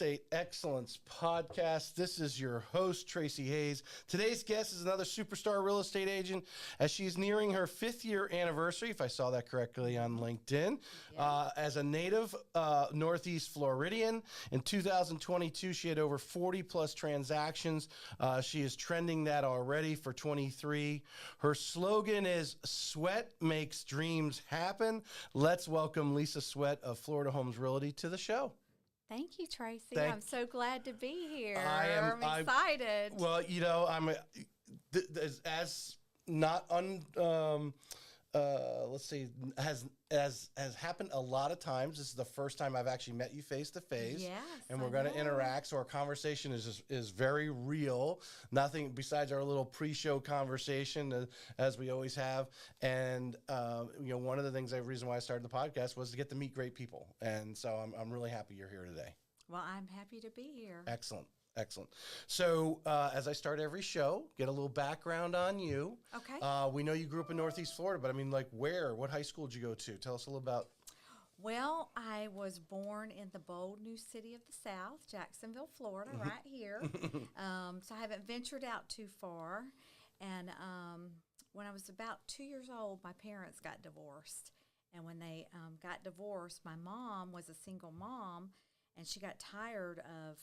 Estate Excellence Podcast. This is your host, Tracy Hayes. Today's guest is another superstar real estate agent as she's nearing her 5th year anniversary, if I saw that correctly on LinkedIn. As a native Northeast Floridian, in 2022, she had over 40 plus transactions. She is trending that already for 23. Her slogan is "Sweat makes dreams happen." Let's welcome Lisa Sweat of Florida Homes Realty to the show. Thank you, Tracy. I'm so glad to be here. I'm excited. I'm as not let's see, has happened a lot of times. This is the first time I've actually met you face to face. Yes, and we're going to interact. So our conversation is very real. Nothing besides our little pre-show conversation, as we always have. And one of the reason why I started the podcast was to get to meet great people. And so I'm really happy you're here today. Well, I'm happy to be here. Excellent. So as I start every show, get a little background on you. Okay. We know you grew up in Northeast Florida, but what high school did you go to? Tell us a little about. Well, I was born in the bold new city of the South, Jacksonville, Florida, right here. So I haven't ventured out too far. And when I was about 2 years old, my parents got divorced. And when they got divorced, my mom was a single mom, and she got tired of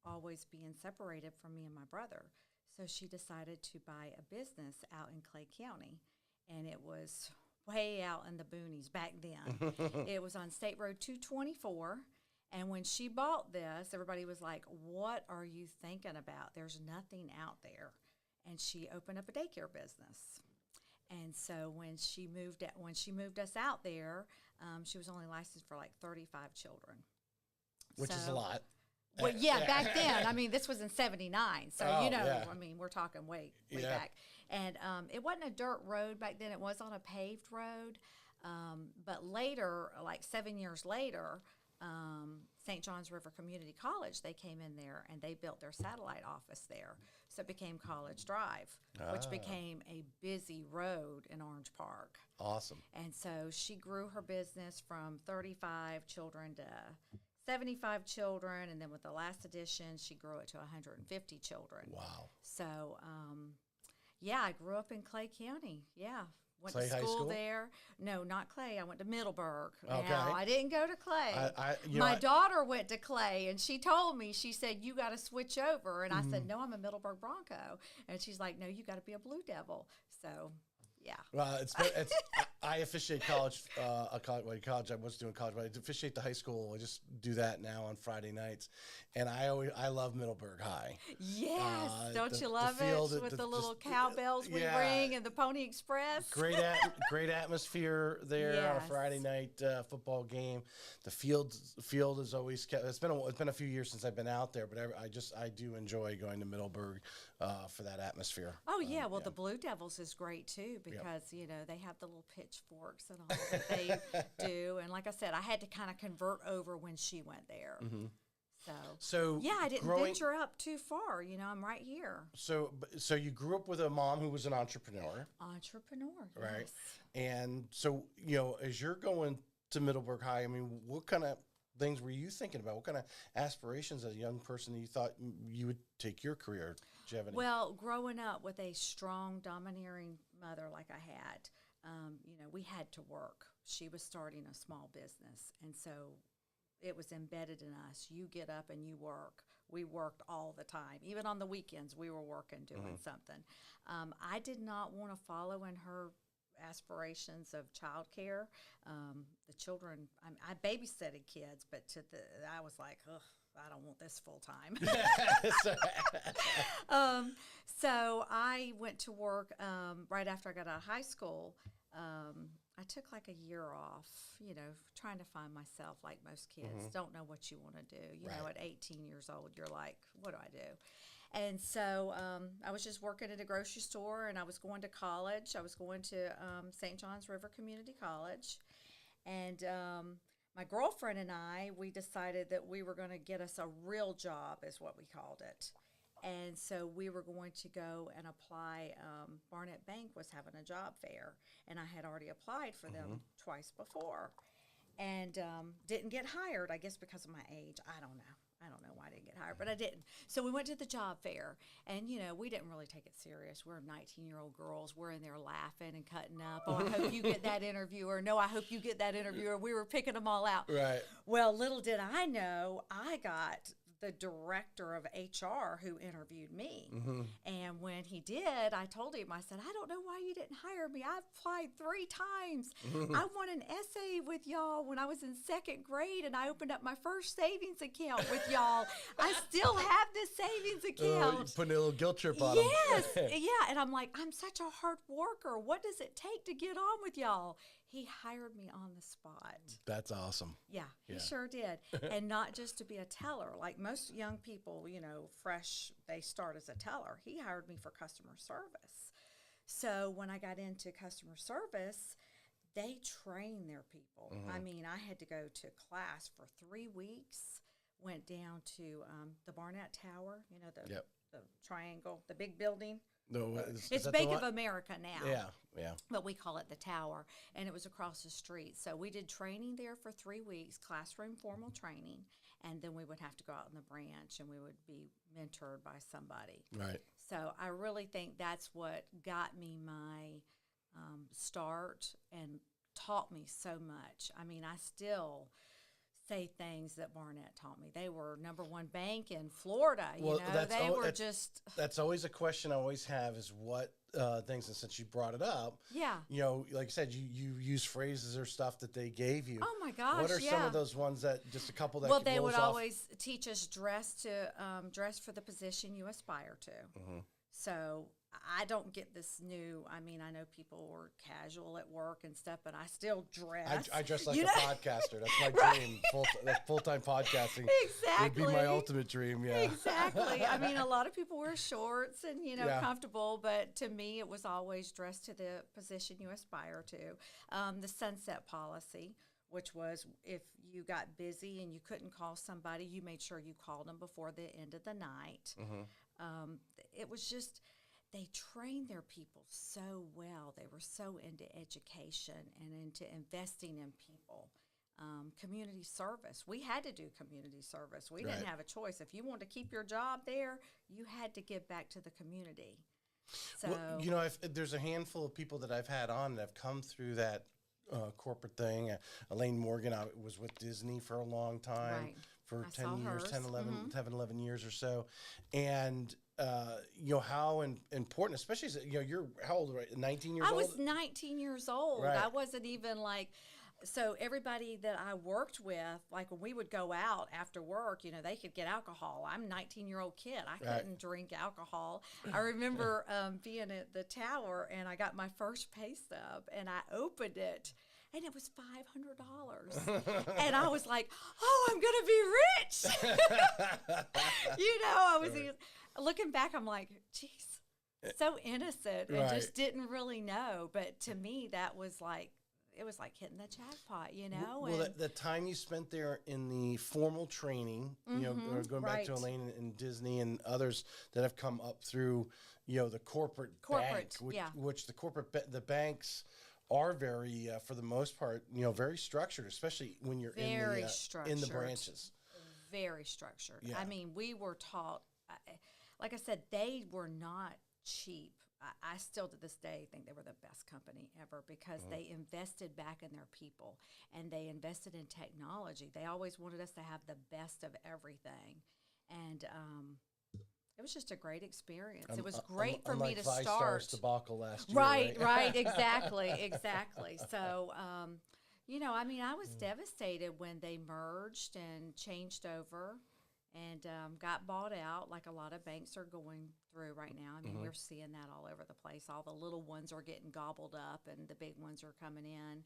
always being separated from me and my brother. So she decided to buy a business out in Clay County, and it was way out in the boonies back then. It was on State Road 224, and when she bought this, everybody was like, "What are you thinking about? There's nothing out there." And she opened up a daycare business. And so when she moved us out there, she was only licensed for like 35 children. Which is a lot. Well, yeah, back then. I mean, this was in 79. So, I mean, we're talking way back. And it wasn't a dirt road back then. It was on a paved road. But later, like 7 years later, St. John's River Community College, they came in there and they built their satellite office there. So it became College Drive, which became a busy road in Orange Park. Awesome. And so she grew her business from 35 children to 75 children, and then with the last edition, she grew it to 150 children. Wow. So, I grew up in Clay County. Yeah. Went Clay to school High there. No, not Clay. I went to Middleburg. Okay. Now, I didn't go to Clay. My daughter went to Clay, and she told me, she said, "You got to switch over." And I said, "No, I'm a Middleburg Bronco." And she's like, "No, you got to be a Blue Devil." So, yeah. Well, I officiate college. College. I was doing college, but I officiate the high school. I just do that now on Friday nights, and I love Middleburg High. Yes, don't you love it with the little cowbells we ring and the Pony Express? Great atmosphere there on a Friday night football game. The field is always kept. It's been a few years since I've been out there, but I do enjoy going to Middleburg for that atmosphere. Oh yeah, well the Blue Devils is great too because they have the little pitchforks and all that they do. And like I said, I had to kind of convert over when she went there. Mm-hmm. So I didn't venture up too far. I'm right here. So you grew up with a mom who was an entrepreneur. Right. Yes. And so, as you're going to Middleburg High, I mean, what kind of things were you thinking about? What kind of aspirations as a young person you thought you would take your career? Did you have any? Well, growing up with a strong, domineering mother like I had, we had to work. She was starting a small business, and so it was embedded in us. You get up and you work. We worked all the time. Even on the weekends, we were working, doing something. I did not want to follow in her aspirations of childcare. The children, I babysitted kids, but I was like, ugh, I don't want this full time. So I went to work right after I got out of high school. I took like a year off, trying to find myself like most kids. Don't know what you want to do. You know, at 18 years old, you're like, what do I do? And so I was just working at a grocery store, and I was going to college. I was going to St. John's River Community College. And my girlfriend and I, we decided that we were going to get us a real job, is what we called it. And so we were going to go and apply. Barnett Bank was having a job fair, and I had already applied for them twice before, and didn't get hired, I guess because of my age. I don't know why I but I didn't. So we went to the job fair, and, we didn't really take it serious. We're 19-year-old girls. We're in there laughing and cutting up. Oh, I hope you get that interviewer. No, I hope you get that interviewer. We were picking them all out. Right. Well, little did I know, I got the director of HR who interviewed me. Mm-hmm. And when he did, I told him, I said, I don't know why you didn't hire me. I applied 3 times. I won an essay with y'all when I was in 2nd grade, and I opened up my first savings account with y'all. I still have this savings account. Putting a little guilt trip on him. Yes. Yeah. And I'm like, I'm such a hard worker. What does it take to get on with y'all? He hired me on the spot. That's awesome. Yeah, he sure did. And not just to be a teller. Like most young people, fresh, they start as a teller. He hired me for customer service. So when I got into customer service, they train their people. I mean, I had to go to class for 3 weeks, went down to the Barnett Tower, the triangle, the big building. No, it's Bank of America now. Yeah. But we call it the Tower, and it was across the street. So we did training there for 3 weeks, classroom formal training, and then we would have to go out in the branch, and we would be mentored by somebody. Right. So I really think that's what got me my start and taught me so much. I mean, I still say things that Barnett taught me. They were #1 bank in Florida. That's always a question I always have is what things, and since you brought it up, like I said, you use phrases or stuff that they gave you. Oh my gosh! What are some of those ones that just a couple that? Well, they would always teach us dress for the position you aspire to. Mm-hmm. So I don't get this new. I mean, I know people were casual at work and stuff, but I still dress. I dress like a podcaster. That's my dream. Full-time podcasting. Exactly. Would be my ultimate dream. Yeah. Exactly. I mean, a lot of people wear shorts and comfortable, but to me, it was always dress to the position you aspire to. The sunset policy, which was if you got busy and you couldn't call somebody, you made sure you called them before the end of the night. Mm-hmm. It was just. They trained their people so well. They were so into education and into investing in people. Community service. We had to do community service. We didn't have a choice. If you wanted to keep your job there, you had to give back to the community. So, there's a handful of people that I've had on that have come through that corporate thing. Elaine Morgan, I was with Disney for a long time. Right. For I 10 years, hers. 10, 11, Mm-hmm. 10, 11 years or so. And, how important, especially, you're how old, right? 19 years old? I was 19 years old. Right. I wasn't even so everybody that I worked with, like when we would go out after work, they could get alcohol. I'm a 19-year-old kid. I couldn't drink alcohol. I remember being at the tower, and I got my first pay stub, and I opened it. And it was $500. And I was like, oh, I'm going to be rich. I was looking back, I'm like, geez, so innocent and just didn't really know. But to me, that was like, it was like hitting the jackpot, Well, the time you spent there in the formal training, going back to Elaine and Disney and others that have come up through, the corporate bank, which the banks are very, for the most part, very structured, especially when you're in the branches. Very structured. Yeah. I mean, we were taught, like I said, they were not cheap. I still to this day think they were the best company ever because they invested back in their people and they invested in technology. They always wanted us to have the best of everything. And, it was just a great experience. It was great for me to start. Stars debacle last year, right, exactly. So, I mean, I was devastated when they merged and changed over and got bought out like a lot of banks are going through right now. I mean, you're seeing that all over the place. All the little ones are getting gobbled up and the big ones are coming in.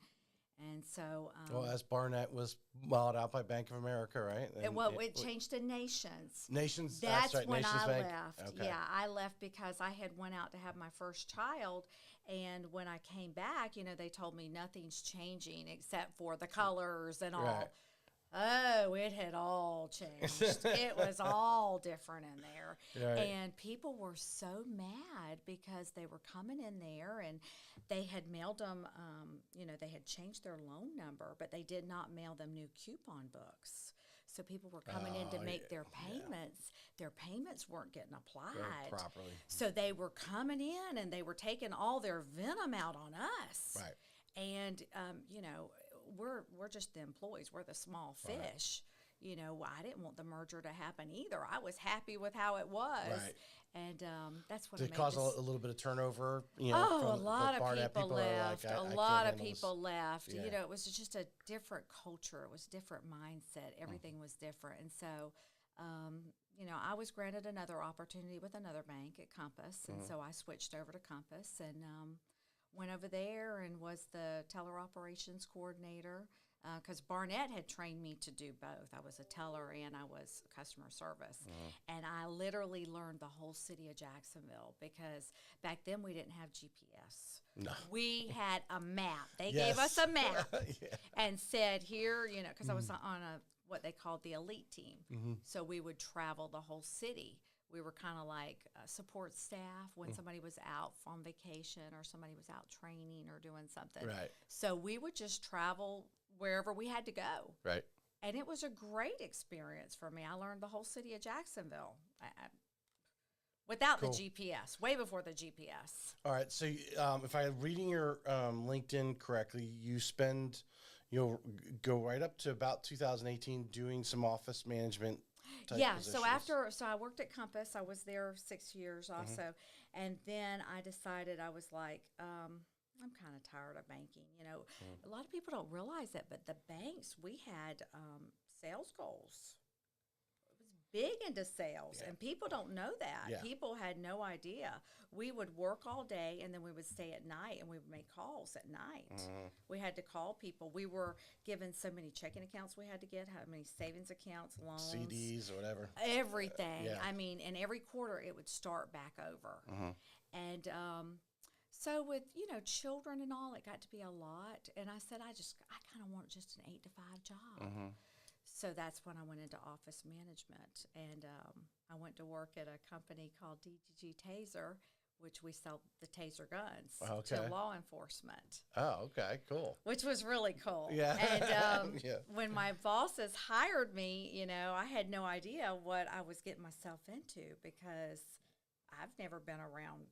And so, as Barnett was bought out by Bank of America, right? It changed to Nations. Nations. That's right, when Nations I Bank. left. Okay. Yeah, I left because I had went out to have my first child, and when I came back, they told me nothing's changing except for the colors and all. Right. Oh, it had all changed. It was all different in there. Right. And people were so mad because they were coming in there and they had mailed them, they had changed their loan number, but they did not mail them new coupon books. So people were coming in to make their payments. Their payments weren't getting applied properly. So they were coming in and they were taking all their venom out on us. Right. And we're just the employees. We're the small fish. I didn't want the merger to happen either. I was happy with how it was. Right. And that's what Did it cause a little bit of turnover? A lot of people left. A lot of people left. Yeah. It was just a different culture. It was a different mindset. Everything was different. And so, I was granted another opportunity with another bank at Compass. And so I switched over to Compass and went over there and was the teller operations coordinator. Because Barnett had trained me to do both. I was a teller and I was customer service. And I literally learned the whole city of Jacksonville because back then we didn't have GPS. No. We had a map. They gave us a map and said, here, because I was on what they called the elite team. So we would travel the whole city. We were kind of like support staff when somebody was out on vacation or somebody was out training or doing something. Right. So we would just travel wherever we had to go. Right. And it was a great experience for me. I learned the whole city of Jacksonville without the GPS, way before the GPS. All right. So if I'm reading your LinkedIn correctly, you'll go right up to about 2018 doing some office management type positions. So I worked at Compass. I was there 6 years also. And then I decided I was like, I'm kind of tired of banking. A lot of people don't realize it, but the banks, we had sales goals. It was big into sales, and people don't know that. Yeah. People had no idea. We would work all day, and then we would stay at night, and we would make calls at night. We had to call people. We were given so many checking accounts we had to get, how many savings accounts, loans. CDs or whatever. Everything. Yeah. I mean, and every quarter it would start back over. And so with, children and all, it got to be a lot. And I said, I kind of want just an 8 to 5 job. So that's when I went into office management. And I went to work at a company called DGG Taser, which we sell the taser guns to law enforcement. Oh, okay, cool. Which was really cool. Yeah. And when my bosses hired me, I had no idea what I was getting myself into because I've never been around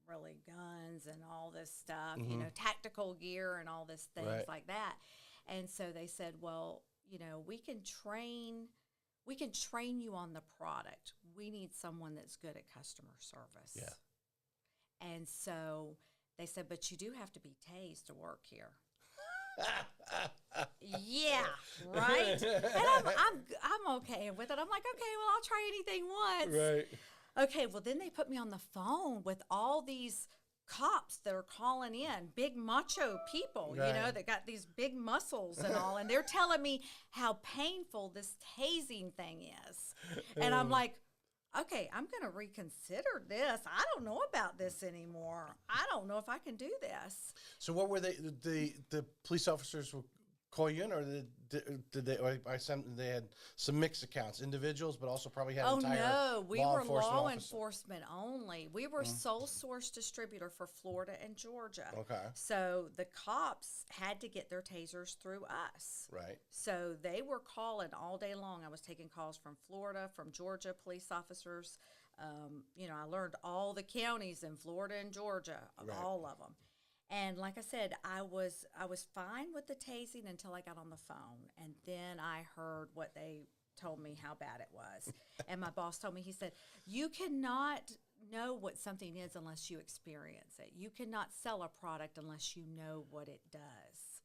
really guns and all this stuff, tactical gear and all this things like that. And so they said, well, we can train you on the product. We need someone that's good at customer service. Yeah. And so they said, but you do have to be tased to work here. Yeah, right. And I'm okay with it. I'm like, okay, well, I'll try anything once. Right. Okay, well, then they put me on the phone with all these cops that are calling in, big macho people, that got these big muscles and all, and they're telling me how painful this tasing thing is. And I'm like, okay, I'm going to reconsider this. I don't know about this anymore. I don't know if I can do this. So what were the police officers will call you in, or did they? Or I they had some mixed accounts, individuals, but also probably had entire. Oh no, we law were law officer. enforcement only. We were sole source distributor for Florida and Georgia. Okay. So the cops had to get their tasers through us. Right. So they were calling all day long. I was taking calls from Florida, from Georgia police officers. I learned all the counties in Florida and Georgia, all of them. And like I said, I was fine with the tasing until I got on the phone. And then I heard what they told me how bad it was. And my boss told me, he said, you cannot know what something is unless you experience it. You cannot sell a product unless you know what it does.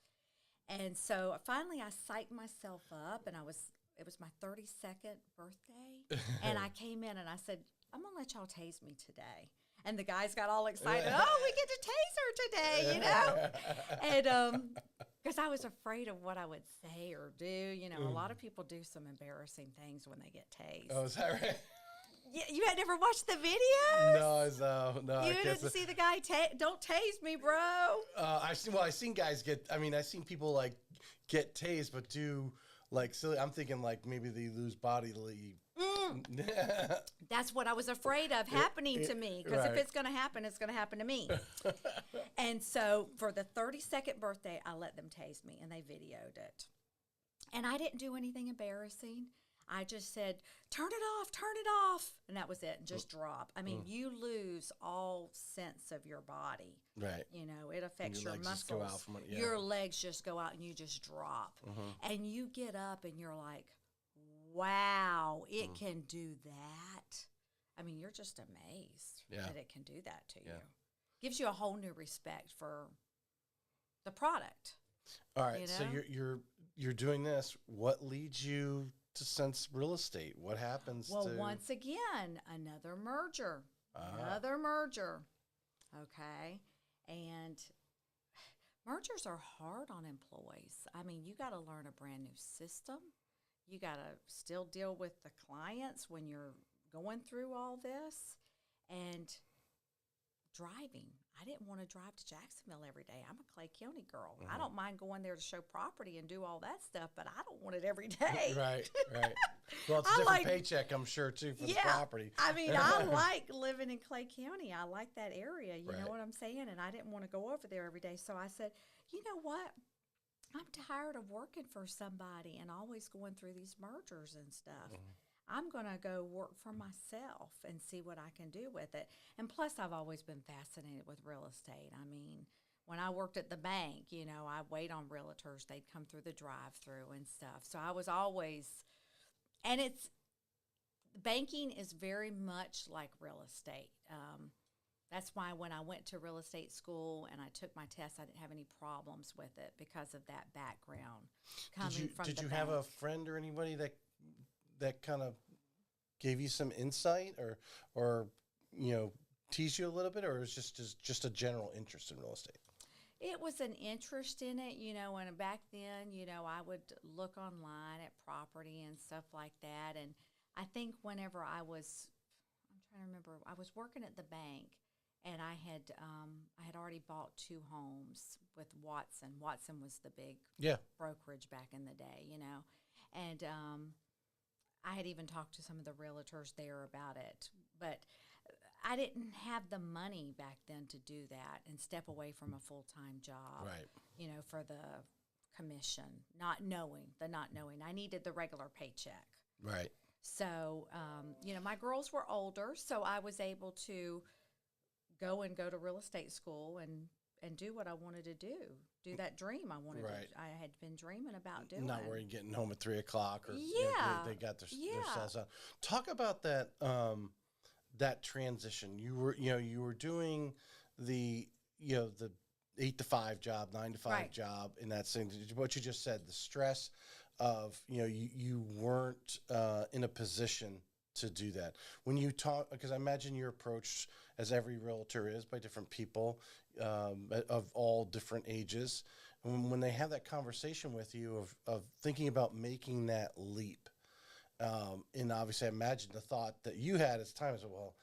And so finally I psyched myself up, and it was my 32nd birthday. And I came in and I said, I'm going to let y'all tase me today. And the guys got all excited. Oh, we get to tase her today, And because I was afraid of what I would say or do. A lot of people do some embarrassing things when they get tased. Oh, is that right? Yeah, you had never watched the videos? No. You didn't see the guy, don't tase me, bro. I seen guys I've seen people like get tased, but do like silly. I'm thinking like maybe they lose bodily. That's what I was afraid of happening to me, because if it's going to happen, it's going to happen to me. And so for the 32nd birthday, I let them tase me, and they videoed it. And I didn't do anything embarrassing. I just said, turn it off. And that was it. And just drop. I mean, you lose all sense of your body. Right. You know, it affects your legs muscles. just go out from it, yeah. Your legs just go out and you just drop. And you get up and you're like, wow, it can do that. I mean, you're just amazed that it can do that to you. Gives you a whole new respect for the product. All right, so you're doing this. What leads you to Sense Real Estate? What happens? Well, once again, another merger. Another merger. Okay, and mergers are hard on employees. I mean, you got to learn a brand new system. You got to still deal with the clients when you're going through all this, and driving. I didn't want to drive to Jacksonville every day. I'm a Clay County girl. I don't mind going there to show property and do all that stuff, but I don't want it every day. Right. Well, it's a different paycheck, I'm sure, too, for the property. I mean, I like living in Clay County. I like that area. You know what I'm saying? And I didn't want to go over there every day. So I said, you know what? I'm tired of working for somebody and always going through these mergers and stuff. I'm going to go work for myself and see what I can do with it. And plus, I've always been fascinated with real estate. I mean, when I worked at the bank, you know, I wait on realtors. They'd come through the drive-through and stuff. So I was always, and banking is very much like real estate. That's why when I went to real estate school and I took my test, I didn't have any problems with it because of that background coming from the bank. Did you have a friend or anybody that kind of gave you some insight or you know, tease you a little bit, or it was just a general interest in real estate? It was an interest in it, you know, and back then, you know, I would look online at property and stuff like that. And I think whenever I'm trying to remember, I was working at the bank, and I had already bought 2 homes with Watson. Watson was the big brokerage back in the day, you know. And I had even talked to some of the realtors there about it. But I didn't have the money back then to do that and step away from a full-time job, you know, for the commission, not knowing. I needed the regular paycheck. Right. So, you know, my girls were older, so I was able to go to real estate school and do what I wanted to do that dream I wanted to. I had been dreaming about doing. Not worried getting home at 3 o'clock or they got their cells out. Talk about that that transition. You were doing the 8 to 5 job, 9 to 5 job in that thing. What you just said, the stress of you weren't in a position to do that. When you talk, because I imagine your approach, as every realtor is, by different people of all different ages, and when they have that conversation with you of thinking about making that leap, and obviously I imagine the thought that you had at the time is, well,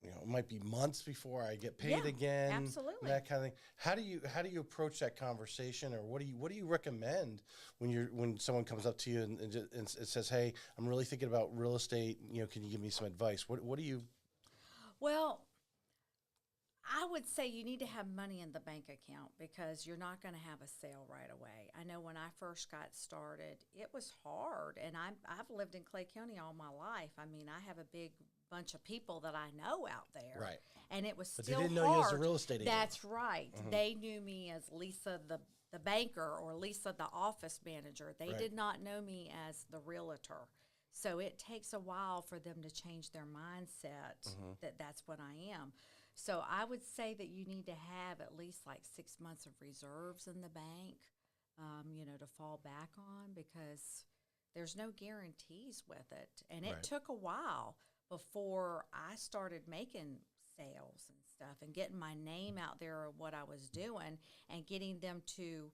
it might be months before I get paid again. Absolutely. That kind of thing. How do you approach that conversation, or what do you recommend when someone comes up to you and says, "Hey, I'm really thinking about real estate. Can you give me some advice?" What do you? Well, I would say you need to have money in the bank account because you're not going to have a sale right away. I know when I first got started, it was hard, and I've lived in Clay County all my life. I mean, I have a big bunch of people that I know out there. Right. And it was but still they didn't hard. know you as a real estate agent. That's right. Mm-hmm. They knew me as Lisa the banker or Lisa the office manager. They did not know me as the realtor. So it takes a while for them to change their mindset that that's what I am. So I would say that you need to have at least like 6 months of reserves in the bank, to fall back on, because there's no guarantees with it. And it took a while before I started making sales and stuff and getting my name out there of what I was doing and getting them to,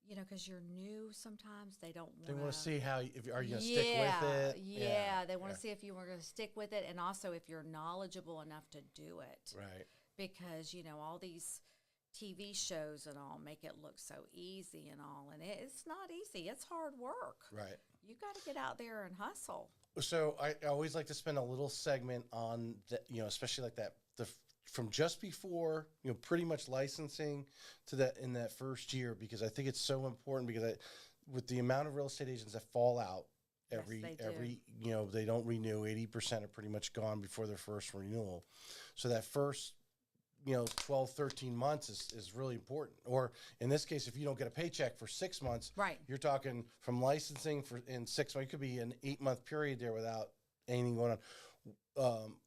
because you're new sometimes, they don't want to. They want to see are you going to stick with it? Yeah, they want to see if you were going to stick with it, and also if you're knowledgeable enough to do it. Right. Because, all these TV shows and all make it look so easy and all, and it's not easy. It's hard work. Right. You got to get out there and hustle. So I always like to spend a little segment on that, especially like that, from just before, pretty much licensing to that in that first year, because I think it's so important, because with the amount of real estate agents that fall out Yes, they do. They don't renew. 80% are pretty much gone before their first renewal. So that first 12, 13 months is really important. Or in this case, if you don't get a paycheck for 6 months, Right. you're talking from licensing for in 6 months. It could be an 8-month period there without anything going on.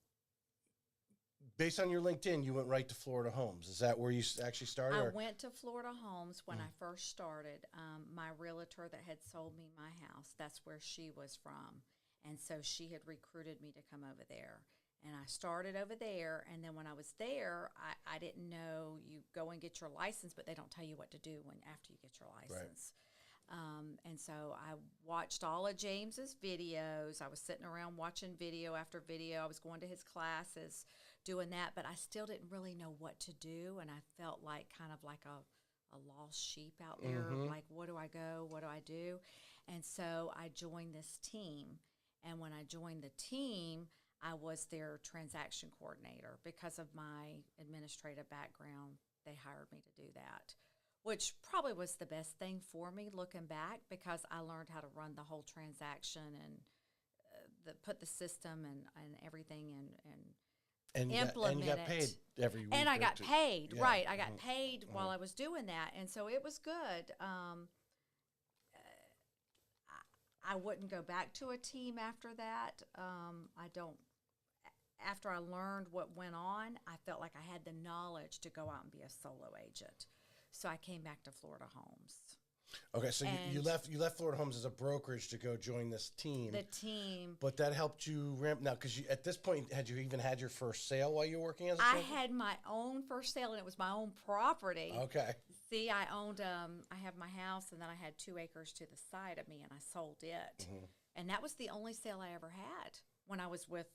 Based on your LinkedIn, you went right to Florida Homes. Is that where you actually started? I or- went to Florida Homes when I first started. My realtor that had sold me my house, that's where she was from. And so she had recruited me to come over there. And I started over there. And then when I was there, I didn't know you go and get your license, but they don't tell you what to do after you get your license. And so I watched all of James's videos. I was sitting around watching video after video. I was going to his classes, doing that, but I still didn't really know what to do. And I felt like kind of like a lost sheep out there. Like, where do I go? What do I do? And so I joined this team. And when I joined the team, I was their transaction coordinator. Because of my administrative background, they hired me to do that, which probably was the best thing for me looking back, because I learned how to run the whole transaction and put the system and everything and implement and you got paid every week. And I got paid, Yeah. right. I got paid while I was doing that. And so it was good. I wouldn't go back to a team after that. After I learned what went on, I felt like I had the knowledge to go out and be a solo agent. So I came back to Florida Homes. Okay, so you left Florida Homes as a brokerage to go join this team. The team. But that helped you ramp now, because at this point, had you even had your first sale while you were working as a I broker? had my own first sale, and it was my own property. Okay. See, I owned, I have my house, and then I had 2 acres to the side of me, and I sold it. And that was the only sale I ever had when I was with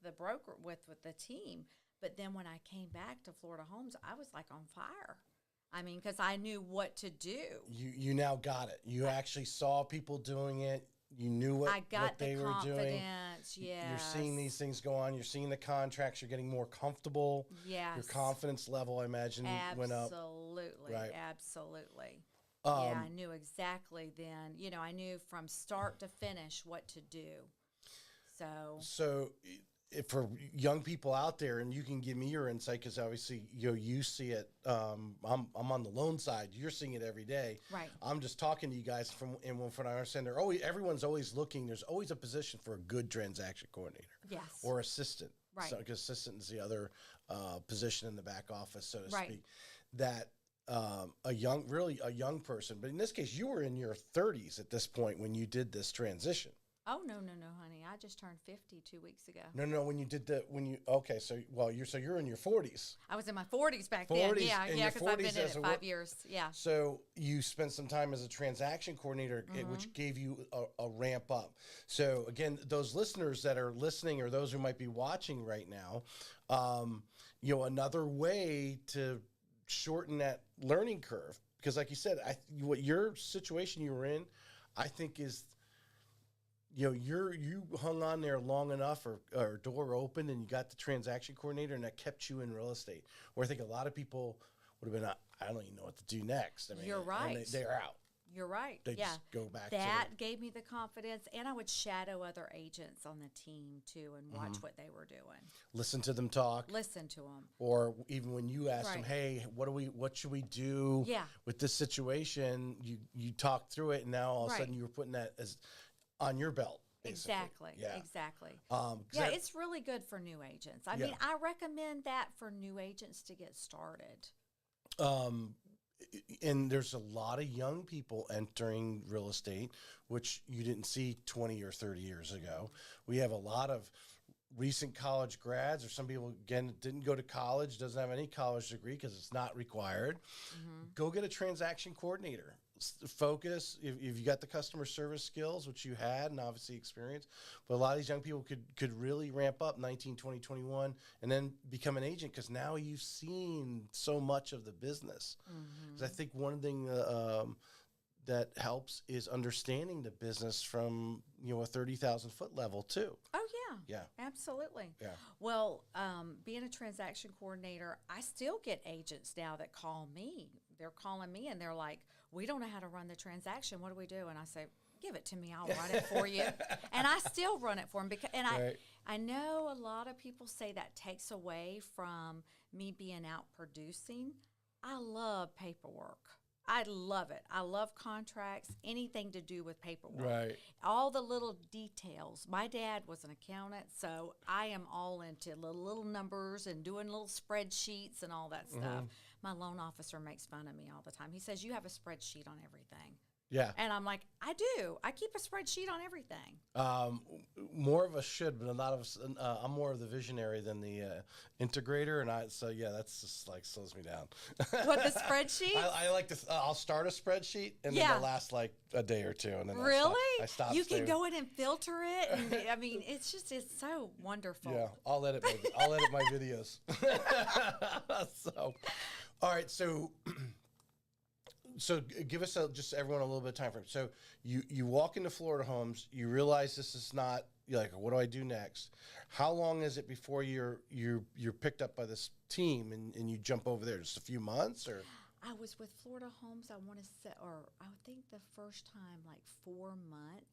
the broker, with the team. But then when I came back to Florida Homes, I was like on fire. I mean, because I knew what to do. You now got it. You actually saw people doing it. You knew what they were doing. Confidence, yes. You're seeing these things go on. You're seeing the contracts. You're getting more comfortable. Yes. Your confidence level, I imagine, went up. Absolutely. Right. Absolutely. Yeah, I knew exactly then. I knew from start to finish what to do. So if for young people out there, and you can give me your insight, because obviously you see it. I'm on the loan side. You're seeing it every day. Right. I'm just talking to you guys from what I understand. Everyone's always looking. There's always a position for a good transaction coordinator. Yes. Or assistant. Right. So, because assistant is the other position in the back office, so to Right. speak. That a young person, but in this case, you were in your 30s at this point when you did this transition. Oh, no, honey. I just turned 50 2 weeks ago. No. When you did you're in your 40s. I was in my 40s back 40s, then. Yeah, in yeah, your because I've been 40s in as it a 5 years. Yeah. So you spent some time as a transaction coordinator, which gave you a ramp up. So again, those listeners that are listening, or those who might be watching right now, another way to shorten that learning curve, because like you said, what your situation you were in, I think is, you hung on there long enough, or door opened, and you got the transaction coordinator, and that kept you in real estate. Where I think a lot of people would have been, I don't even know what to do next. I mean, You're right. They're out. You're right. They yeah. just go back that gave me the confidence, and I would shadow other agents on the team too and watch what they were doing. Listen to them talk. Listen to them. Or even when you asked them, Right. hey, what should we do with this situation? You talked through it, and now all of a sudden you were putting that as on your belt. Basically. Exactly. Yeah. Exactly. Yeah, it's really good for new agents. I mean, I recommend that for new agents to get started. And there's a lot of young people entering real estate, which you didn't see 20 or 30 years ago. We have a lot of recent college grads, or some people, again, didn't go to college, doesn't have any college degree because it's not required. Go get a transaction coordinator. Focus, if you got the customer service skills, which you had, and obviously experience, but a lot of these young people could really ramp up 19, 20, 21, and then become an agent, because now you've seen so much of the business. Because I think one thing that helps is understanding the business from a 30,000 foot level too. Oh Yeah. Absolutely. Yeah. Well, being a transaction coordinator, I still get agents now that call me. They're calling me and they're like, we don't know how to run the transaction. What do we do? And I say, give it to me. I'll run it for you. And I still run it for them Right. I know a lot of people say that takes away from me being out producing. I love paperwork. I love it. I love contracts, anything to do with paperwork. Right. All the little details. My dad was an accountant, so I am all into little numbers and doing little spreadsheets and all that stuff. My loan officer makes fun of me all the time. He says, "You have a spreadsheet on everything." Yeah. And I'm like, I do. I keep a spreadsheet on everything. More of us should, but a lot of us. I'm more of the visionary than the integrator, and that's just like slows me down. What, the spreadsheet? I like to. I'll start a spreadsheet, and then they'll last like a day or two, and then really, I stop. You can go in and filter it. And, I mean, it's so wonderful. Yeah, I'll edit my videos. So, all right, so. So give us just everyone a little bit of time frame. So you walk into Florida Homes, you realize this is not. You're like, what do I do next? How long is it before you're picked up by this team and you jump over there? Just a few months, or? I was with Florida Homes. I want to say, or I think the first time like 4 months,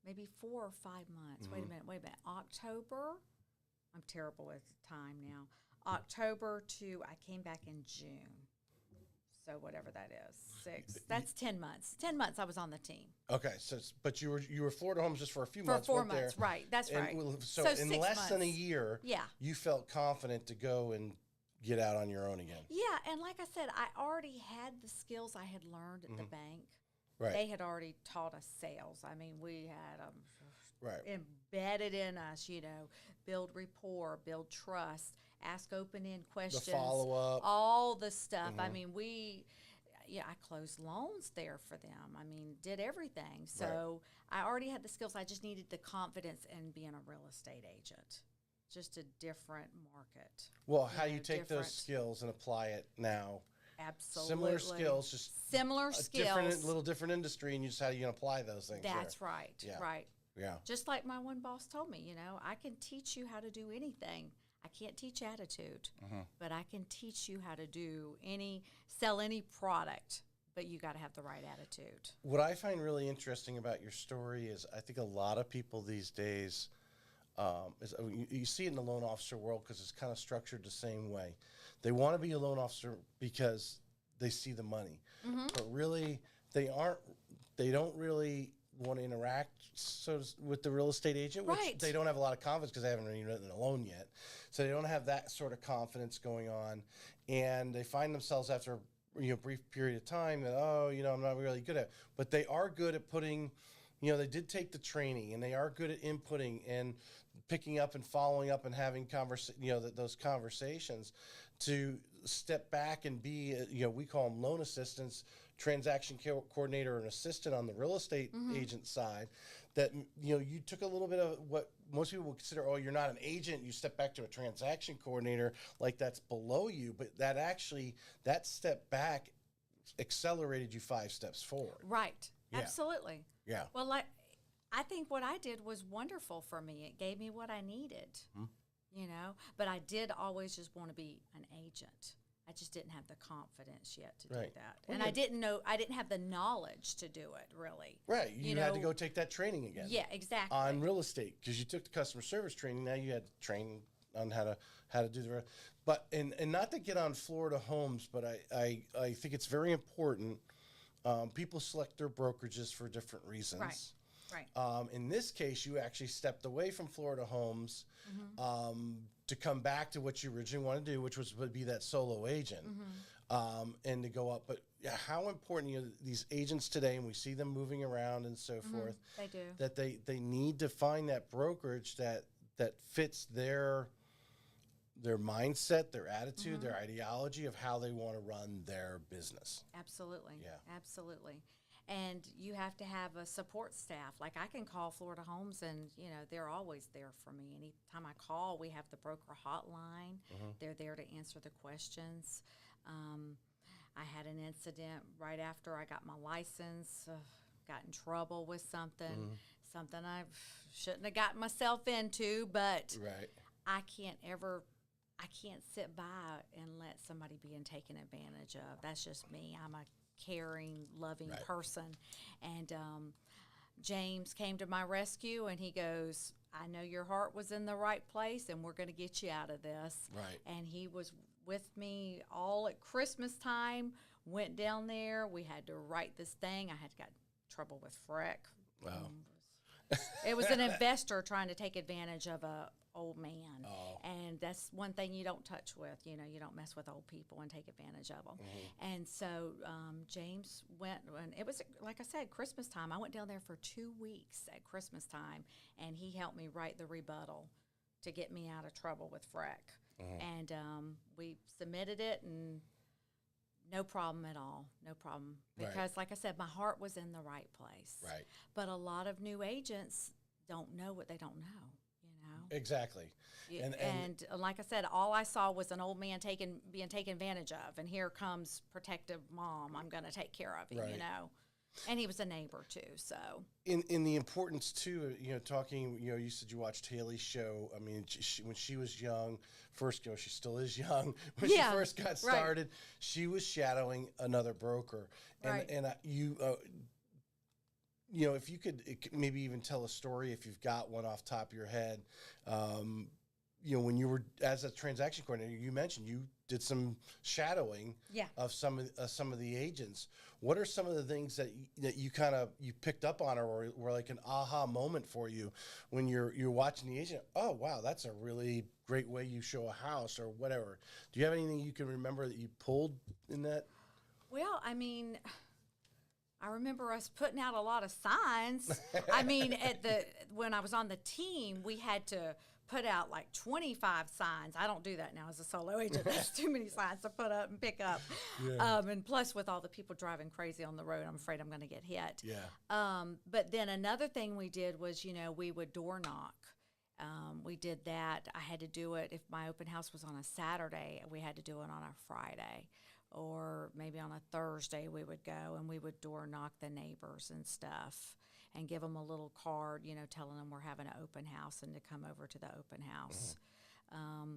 maybe 4 or 5 months. Wait a minute. October. I'm terrible with time now. October to I came back in June. So whatever that is, 6. That's 10 months. 10 months I was on the team. Okay, but you were Florida Homes just for a few for months. For 4 months, right? That's right. So in 6 less months. than a year, yeah, you felt confident to go and get out on your own again. Yeah, and like I said, I already had the skills I had learned at the bank. Right. They had already taught us sales. I mean, we had them embedded in us. Build rapport, build trust. Ask open-end questions. The follow-up. All the stuff. I mean, I closed loans there for them. I mean, did everything. So I already had the skills. I just needed the confidence in being a real estate agent. Just a different market. Well, how you take those skills and apply it now. Absolutely. Similar skills, just similar skills. Little different industry, and how you can apply those things. That's right. Yeah. Right. Yeah. Just like my one boss told me, I can teach you how to do anything. I can't teach attitude, but I can teach you how to sell any product, but you got to have the right attitude. What I find really interesting about your story is I think a lot of people these days, you see it in the loan officer world because it's kind of structured the same way. They want to be a loan officer because they see the money, but really they don't really want to interact with the real estate agent, which they don't have a lot of confidence because they haven't even written a loan yet. So they don't have that sort of confidence going on, and they find themselves after a brief period of time that I'm not really good at. But they are good at putting, they did take the training, and they are good at inputting and picking up and following up and having those conversations to step back and be we call them loan assistants, transaction coordinator, and assistant on the real estate agent side. That you took a little bit of what most people would consider, you're not an agent, you step back to a transaction coordinator, like that's below you, but that step back accelerated you 5 steps forward. Right. Yeah. Absolutely. Yeah. Well, I think what I did was wonderful for me. It gave me what I needed, but I did always just want to be an agent. I just didn't have the confidence yet to do that. Well, and I didn't have the knowledge to do it, really. Right. You had to go take that training again. Yeah, exactly. On real estate, because you took the customer service training. Now you had to train on how to do the rest. But, and not to get on Florida Homes, but I think it's very important. People select their brokerages for different reasons. Right. In this case, you actually stepped away from Florida Homes to come back to what you originally wanted to do, which would be that solo agent, and to go up. But how important these agents today, and we see them moving around and so forth. They do. That they need to find that brokerage that fits their mindset, their attitude, their ideology of how they want to run their business. Absolutely. Yeah. Absolutely. And you have to have a support staff. Like I can call Florida Homes and, they're always there for me. Anytime I call, we have the broker hotline. They're there to answer the questions. I had an incident right after I got my license, got in trouble with something I shouldn't have gotten myself into, but I can't sit by and let somebody be taken advantage of. That's just me. I'm a caring, loving person. And James came to my rescue, and he goes, I know your heart was in the right place, and we're going to get you out of this. Right. And he was with me all at Christmas time, went down there. We had to write this thing. I had got trouble with FREC. Wow. It was an investor trying to take advantage of a old man. Oh. And that's one thing you don't touch with. You know, you don't mess with old people and take advantage of them. Mm-hmm. And so James went, and it was, like I said, Christmas time. I went down there for 2 weeks at Christmas time, and he helped me write the rebuttal to get me out of trouble with FREC. Mm-hmm. And we submitted it, and no problem at all. No problem. Because, right. like I said, my heart was in the right place. Right. But a lot of new agents don't know what they don't know, you know? Exactly. And like I said, all I saw was an old man being taken advantage of. And here comes protective mom. I'm going to take care of him, right. you know? And he was a neighbor, too, so. In the importance, too, you know, talking, you know, you said you watched Haley's show. I mean, when she was young, first, you know, she still is young. When she first got started, right. She was shadowing another broker. And, right. and you know, if you could maybe even tell a story, if you've got one off the top of your head, you know, when you were as a transaction coordinator, you mentioned you did some shadowing of some of the agents. What are some of the things that you kind of picked up on, or were like an aha moment for you when you're watching the agent? Oh, wow, that's a really great way you show a house, or whatever. Do you have anything you can remember that you pulled in that? Well, I mean, I remember us putting out a lot of signs. I mean, when I was on the team, we had to put out like 25 signs. I don't do that now as a solo agent. That's too many signs to put up and pick up. Yeah. And plus, with all the people driving crazy on the road, I'm afraid I'm going to get hit. Yeah. But then another thing we did was, you know, we would door knock. We did that. I had to do it if my open house was on a Saturday. We had to do it on a Friday. Or maybe on a Thursday we would go and we would door knock the neighbors and stuff and give them a little card, you know, telling them we're having an open house and to come over to the open house. Mm-hmm.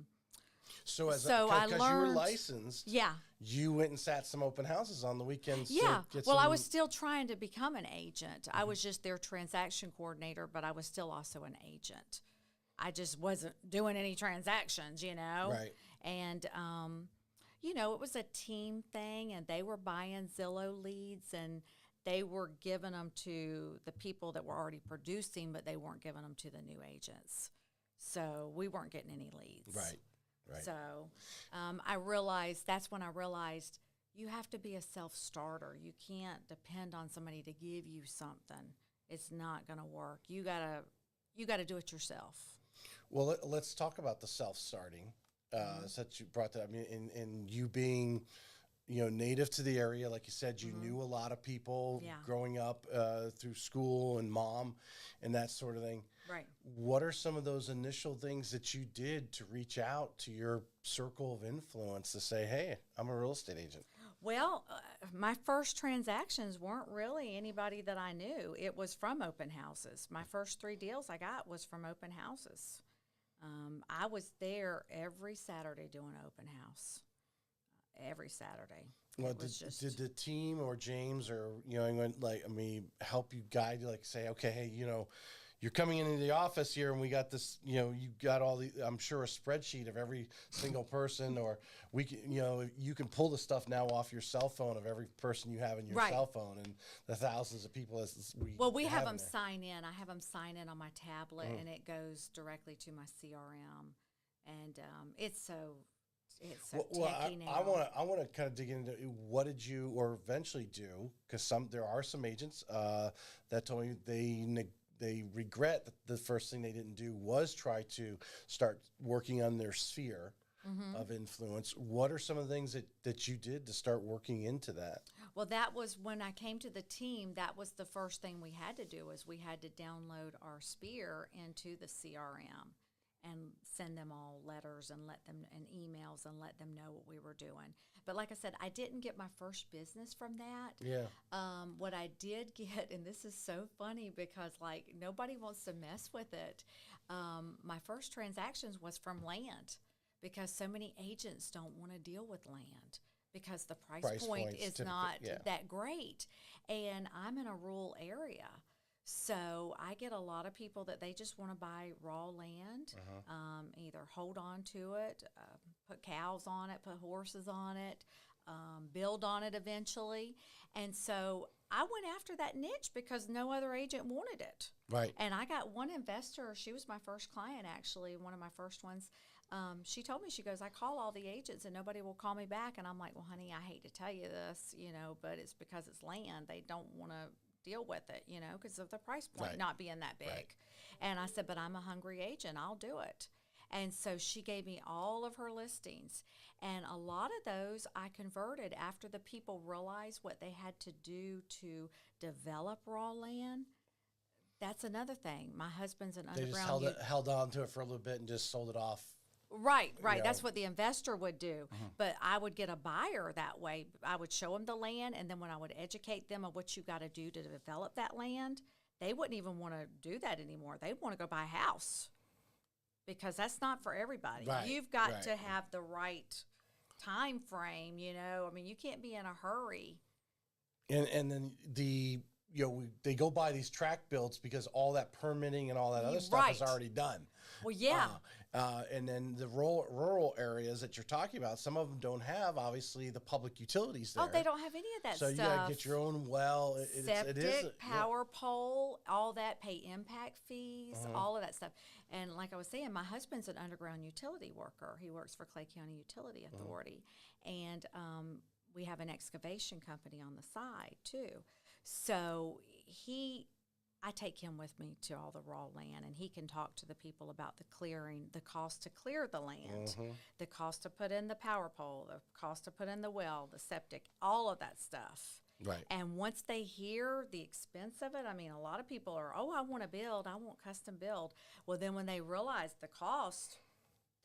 So because you were licensed, you went and sat some open houses on the weekends. Yeah. I was still trying to become an agent. Mm-hmm. I was just their transaction coordinator, but I was still also an agent. I just wasn't doing any transactions, you know. Right. And you know, it was a team thing, and they were buying Zillow leads, and they were giving them to the people that were already producing, but they weren't giving them to the new agents. So we weren't getting any leads. Right, right. So that's when I realized you have to be a self-starter. You can't depend on somebody to give you something. It's not going to work. You gotta do it yourself. Well, let's talk about the self-starting. Since you brought that up, I mean, and you being, you know, native to the area, like you said, you knew a lot of people growing up through school and mom and that sort of thing. Right. What are some of those initial things that you did to reach out to your circle of influence to say, hey, I'm a real estate agent? Well, my first transactions weren't really anybody that I knew. It was from open houses. My first 3 deals I got was from open houses. I was there every Saturday doing an open house. Every Saturday. Well, did the team or James or, you know, help you guide you, like say, okay, hey, you know, you're coming into the office here and we got this, you know, you got all the, I'm sure a spreadsheet of every single person, or we can, you know, you can pull the stuff now off your cell phone of every person you have in your cell phone and the thousands of people we have them sign in. I have them sign in on my tablet and it goes directly to my CRM, and it's so techy now. I want to kind of dig into what did you or eventually do, because there are some agents that told me they regret that the first thing they didn't do was try to start working on their sphere of influence. What are some of the things that you did to start working into that? Well, that was when I came to the team. That was the first thing we had to do, is we had to download our sphere into the CRM and send them all letters and emails and let them know what we were doing. But like I said, I didn't get my first business from that. Yeah. What I did get, and this is so funny because like nobody wants to mess with it. My first transactions was from land, because so many agents don't want to deal with land because the price point is not that great. And I'm in a rural area. So I get a lot of people that they just want to buy raw land, either hold on to it, put cows on it, put horses on it, build on it eventually. And so I went after that niche because no other agent wanted it. Right. And I got one investor. She was my first client, actually, one of my first ones. She told me, she goes, I call all the agents and nobody will call me back. And I'm like, well, honey, I hate to tell you this, but it's because it's land. They don't want to deal with it, because of the price point not being that big. Right. And I said, but I'm a hungry agent. I'll do it. And so she gave me all of her listings. And a lot of those I converted after the people realized what they had to do to develop raw land. That's another thing. My husband's an They underground. just held on to it for a little bit and just sold it off. Right. That's what the investor would do. But I would get a buyer that way. I would show them the land, and then when I would educate them on what you got to do to develop that land, they wouldn't even want to do that anymore. They want to go buy a house because that's not for everybody. Right, You've got right. to have the right time frame, I mean, you can't be in a hurry. And then they go buy these tract builds because all that permitting and all that other stuff is already done. Well, yeah. And then the rural areas that you're talking about, some of them don't have, obviously, the public utilities there. Oh, they don't have any of that so stuff. So you got to get your own well. Septic, power pole, all that, pay impact fees, all of that stuff. And like I was saying, my husband's an underground utility worker. He works for Clay County Utility Authority. And we have an excavation company on the side, too. So I take him with me to all the raw land, and he can talk to the people about the clearing, the cost to clear the land, the cost to put in the power pole, the cost to put in the well, the septic, all of that stuff. Right. And once they hear the expense of it, I mean, a lot of people are, I want to build, I want custom build. Well, then when they realize the cost,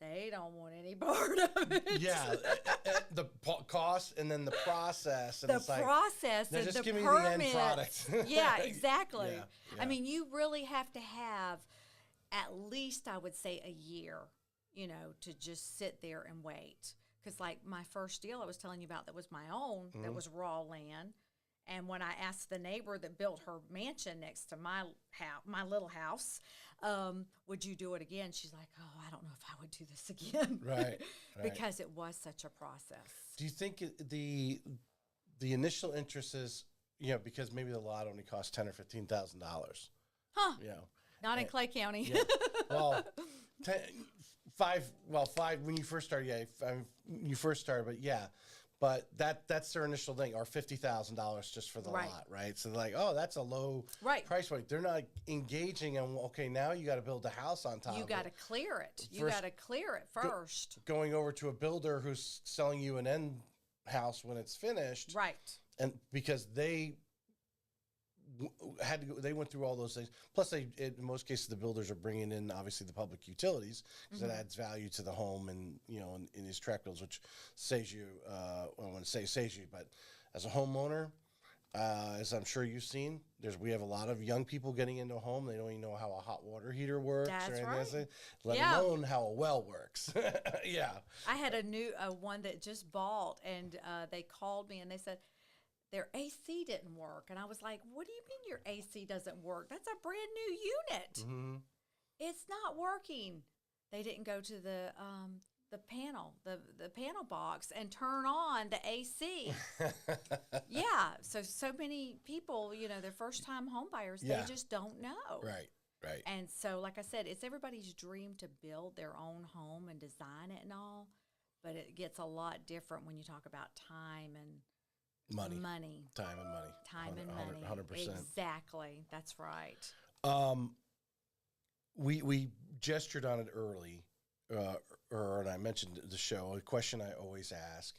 they don't want any part of it. Yeah, the cost and then the process. And the process and just the give me permit. the end product. Yeah, exactly. Yeah. I mean, you really have to have at least, I would say, a year, to just sit there and wait. Because like my first deal I was telling you about that was my own, that was raw land. And when I asked the neighbor that built her mansion next to my little house, would you do it again? She's like, oh, I don't know if I would do this again. Right. Because it was such a process. Do you think the initial interest is, because maybe the lot only costs $10,000 or $15,000? Huh. Not in Clay County. Yeah. Well, five when you first started, but yeah. But that's their initial thing, or $50,000 just for the lot, right? So they're like, oh, that's a low price point. They're not engaging on, okay, now you got to build a house on top of it. You got to clear it. You got to clear it first. Going over to a builder who's selling you an end house when it's finished. Right. And because they had to go, they went through all those things. Plus, in most cases, the builders are bringing in obviously the public utilities because it adds value to the home and in these tract builds, which saves you. I don't want to say saves you, but as a homeowner, as I'm sure you've seen, we have a lot of young people getting into a home. They don't even know how a hot water heater works or anything else, let alone how a well works. Yeah, I had a new one that just bought, and they called me and they said their AC didn't work. And I was like, what do you mean your AC doesn't work? That's a brand new unit. Mm-hmm. It's not working. They didn't go to the panel, the panel box and turn on the AC. Yeah. So many people, they're first time home buyers, they just don't know. Right. And so, like I said, it's everybody's dream to build their own home and design it and all, but it gets a lot different when you talk about time and money. Time and money. Time and money. 100%. Exactly. That's right. We gestured on it early, and I mentioned the show. A question I always ask: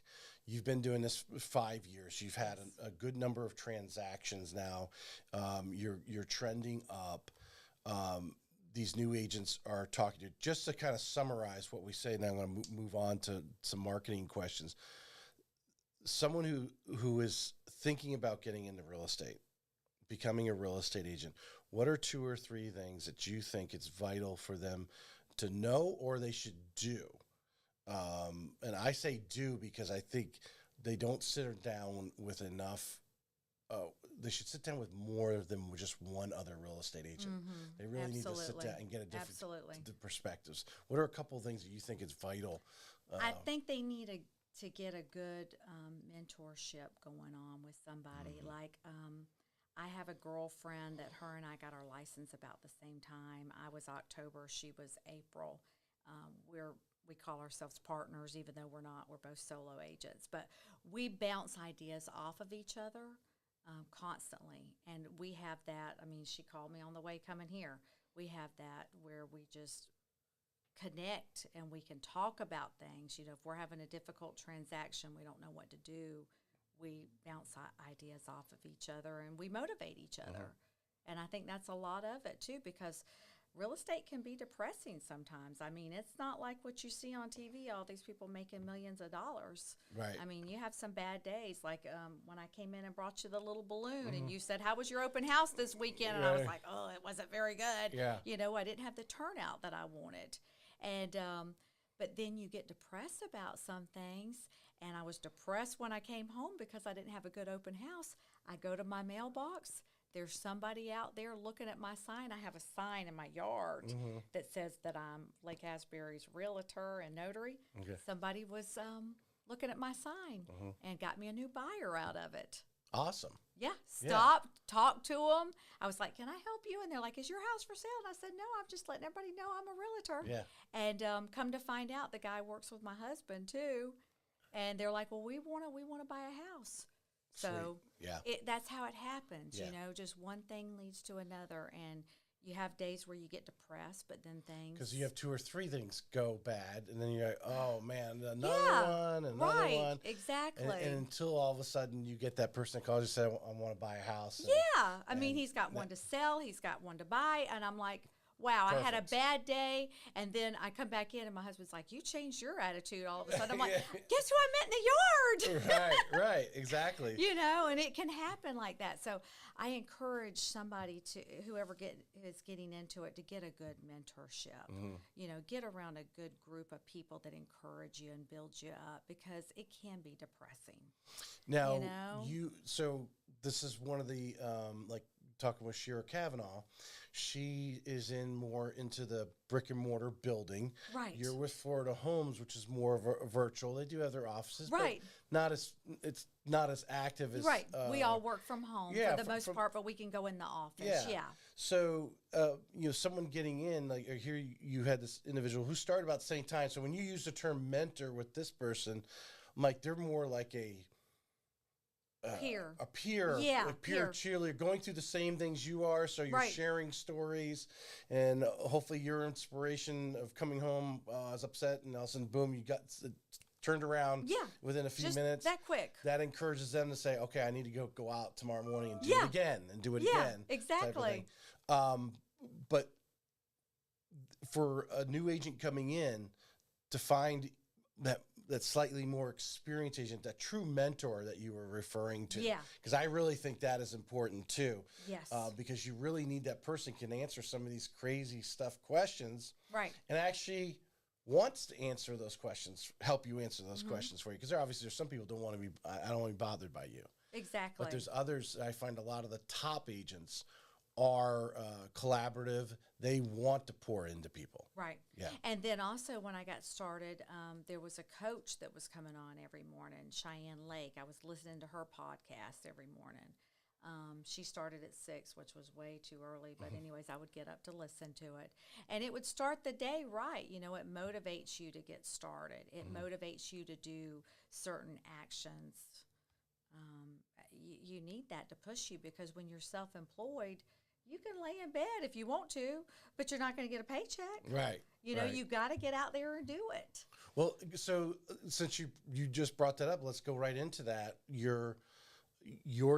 you've been doing this 5 years. You've had a good number of transactions now. You're trending up. These new agents are talking to you. Just to kind of summarize what we say, and then I'm going to move on to some marketing questions. Someone who is thinking about getting into real estate, becoming a real estate agent, what are 2 or 3 things that you think it's vital for them to know or they should do? And I say do because I think they don't sit down with enough they should sit down with more than just one other real estate agent. They really need to sit down and get a different perspectives. What are a couple of things that you think is vital? I think they need to get a good mentorship going on with somebody. Like I have a girlfriend that her and I got our license about the same time. I was October, she was April. We call ourselves partners, even though we're not. We're both solo agents. But we bounce ideas off of each other constantly. And we have that. I mean, she called me on the way coming here. We have that where we just connect and we can talk about things. You know, if we're having a difficult transaction, we don't know what to do, we bounce ideas off of each other and we motivate each other. And I think that's a lot of it, too, because real estate can be depressing sometimes. I mean, it's not like what you see on TV, all these people making millions of dollars. Right. I mean, you have some bad days. Like when I came in and brought you the little balloon and you said, how was your open house this weekend? And I was like, oh, it wasn't very good. Yeah. You know, I didn't have the turnout that I wanted. And but then you get depressed about some things. And I was depressed when I came home because I didn't have a good open house. I go to my mailbox. There's somebody out there looking at my sign. I have a sign in my yard that says that I'm Lake Asbury's realtor and notary. Okay. Somebody was looking at my sign and got me a new buyer out of it. Awesome. Yeah. Stopped, talked to them. I was like, can I help you? And they're like, is your house for sale? And I said, no, I'm just letting everybody know I'm a realtor. Yeah. And come to find out, the guy works with my husband, too. And they're like, well, we want to buy a house. So that's how it happens, you know, just one thing leads to another. And you have days where you get depressed, but then things. Because you have 2 or 3 things go bad, and then you're like, oh, man, another one. Exactly. And until all of a sudden you get that person that calls you and says, I want to buy a house. I mean, he's got one to sell, he's got one to buy, and I'm like, wow, perfect. I had a bad day, and then I come back in, and my husband's like, you changed your attitude all of a sudden. I'm like, guess who I met in the yard? Right, exactly. You know, and it can happen like that. So I encourage somebody to, whoever is getting into it, to get a good mentorship. You know, get around a good group of people that encourage you and build you up, because it can be depressing. Now, you know? So this is one of the, like talking with Shira Kavanaugh, she is more into the brick and mortar building. Right. You're with Florida Homes, which is more of a virtual. They do have their offices, right, but it's not as active as we all work from home for the most part, but we can go in the office. Yeah. So you know, someone getting in, like here you had this individual who started about the same time. So when you use the term mentor with this person, I'm like, they're more like a peer, peer cheerleader, going through the same things you are. So you're sharing stories, and hopefully your inspiration of coming home is upset, and all of a sudden, boom, you got turned around within a few minutes. That quick. That encourages them to say, okay, I need to go out tomorrow morning and do it again and do it again. Exactly. But for a new agent coming in, to find that slightly more experienced agent, that true mentor that you were referring to. Yeah. Because I really think that is important too. Yes. Because you really need that person can answer some of these crazy questions. Right. And actually wants to answer those questions, help you answer those questions for you. Because there's some people don't want to be, I don't want to be bothered by you. Exactly. But there's others, I find a lot of the top agents are collaborative. They want to pour into people. Right. Yeah. And then also when I got started, there was a coach that was coming on every morning, Cheyenne Lake. I was listening to her podcast every morning. She started at 6, which was way too early. But anyways, I would get up to listen to it. And it would start the day right. You know, it motivates you to get started. It motivates you to do certain actions. You need that to push you, because when you're self-employed, you can lay in bed if you want to, but you're not going to get a paycheck. Right. You know, you got to get out there and do it. Well, so since you just brought that up, let's go right into that. Your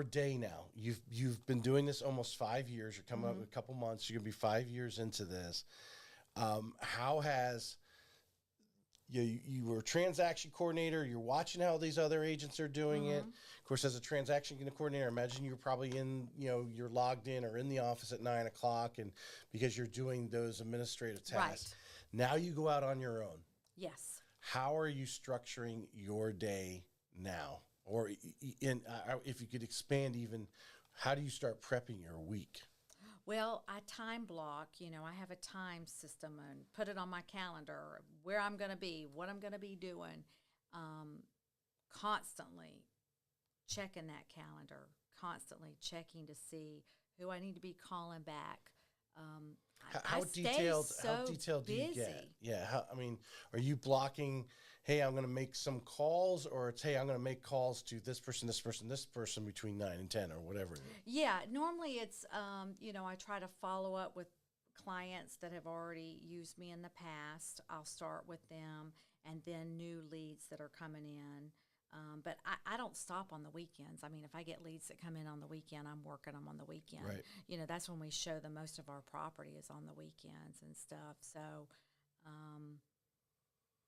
day now. You've been doing this almost 5 years. You're coming up in a couple months. You're going to be 5 years into this. How has you were a transaction coordinator. You're watching how these other agents are doing it. Of course, as a transaction coordinator, I imagine you're probably you're logged in or in the office at 9 o'clock, and because you're doing those administrative tasks. Right. Now you go out on your own. Yes. How are you structuring your day now? Or if you could expand even, how do you start prepping your week? Well, I time block, I have a time system and put it on my calendar where I'm going to be, what I'm going to be doing, constantly checking that calendar, constantly checking to see who I need to be calling back. How detailed do you get? Yeah. Are you blocking, hey, I'm going to make some calls, or it's, hey, I'm going to make calls to this person, this person, this person between 9 and 10 or whatever? Yeah, normally it's, I try to follow up with clients that have already used me in the past. I'll start with them, and then new leads that are coming in. But I don't stop on the weekends. I mean, if I get leads that come in on the weekend, I'm working them on the weekend. Right. That's when we show the most of our property is on the weekends and stuff. So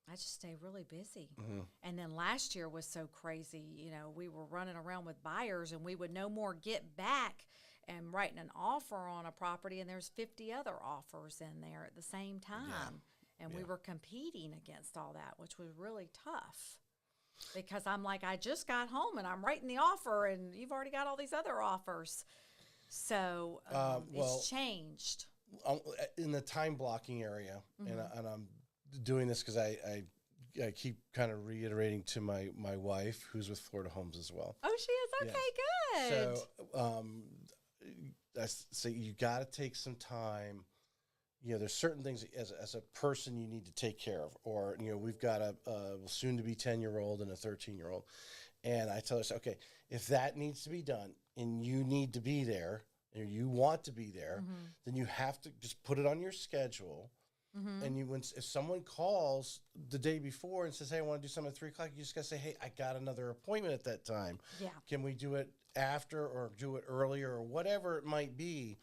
I just stay really busy. Mm-hmm. And then last year was so crazy. We were running around with buyers, and we would no more get back and writing an offer on a property, and there's 50 other offers in there at the same time. Yeah. And we were competing against all that, which was really tough. Because I'm like, I just got home and I'm writing the offer, and you've already got all these other offers. So it's changed. In the time blocking area, Mm-hmm. and I'm doing this because I keep kind of reiterating to my wife, who's with Florida Homes as well. Oh, she is? Okay, good. So I say you got to take some time. There's certain things as a person you need to take care of, or we've got a soon-to-be 10-year-old and a 13-year-old, and I tell her, okay, if that needs to be done and you need to be there, or you want to be there, Mm-hmm. then you have to just put it on your schedule. Mm-hmm. And if someone calls the day before and says, hey, I want to do something at 3 o'clock, you just got to say, hey, I got another appointment at that time. Yeah. Can we do it after or do it earlier or whatever it might be?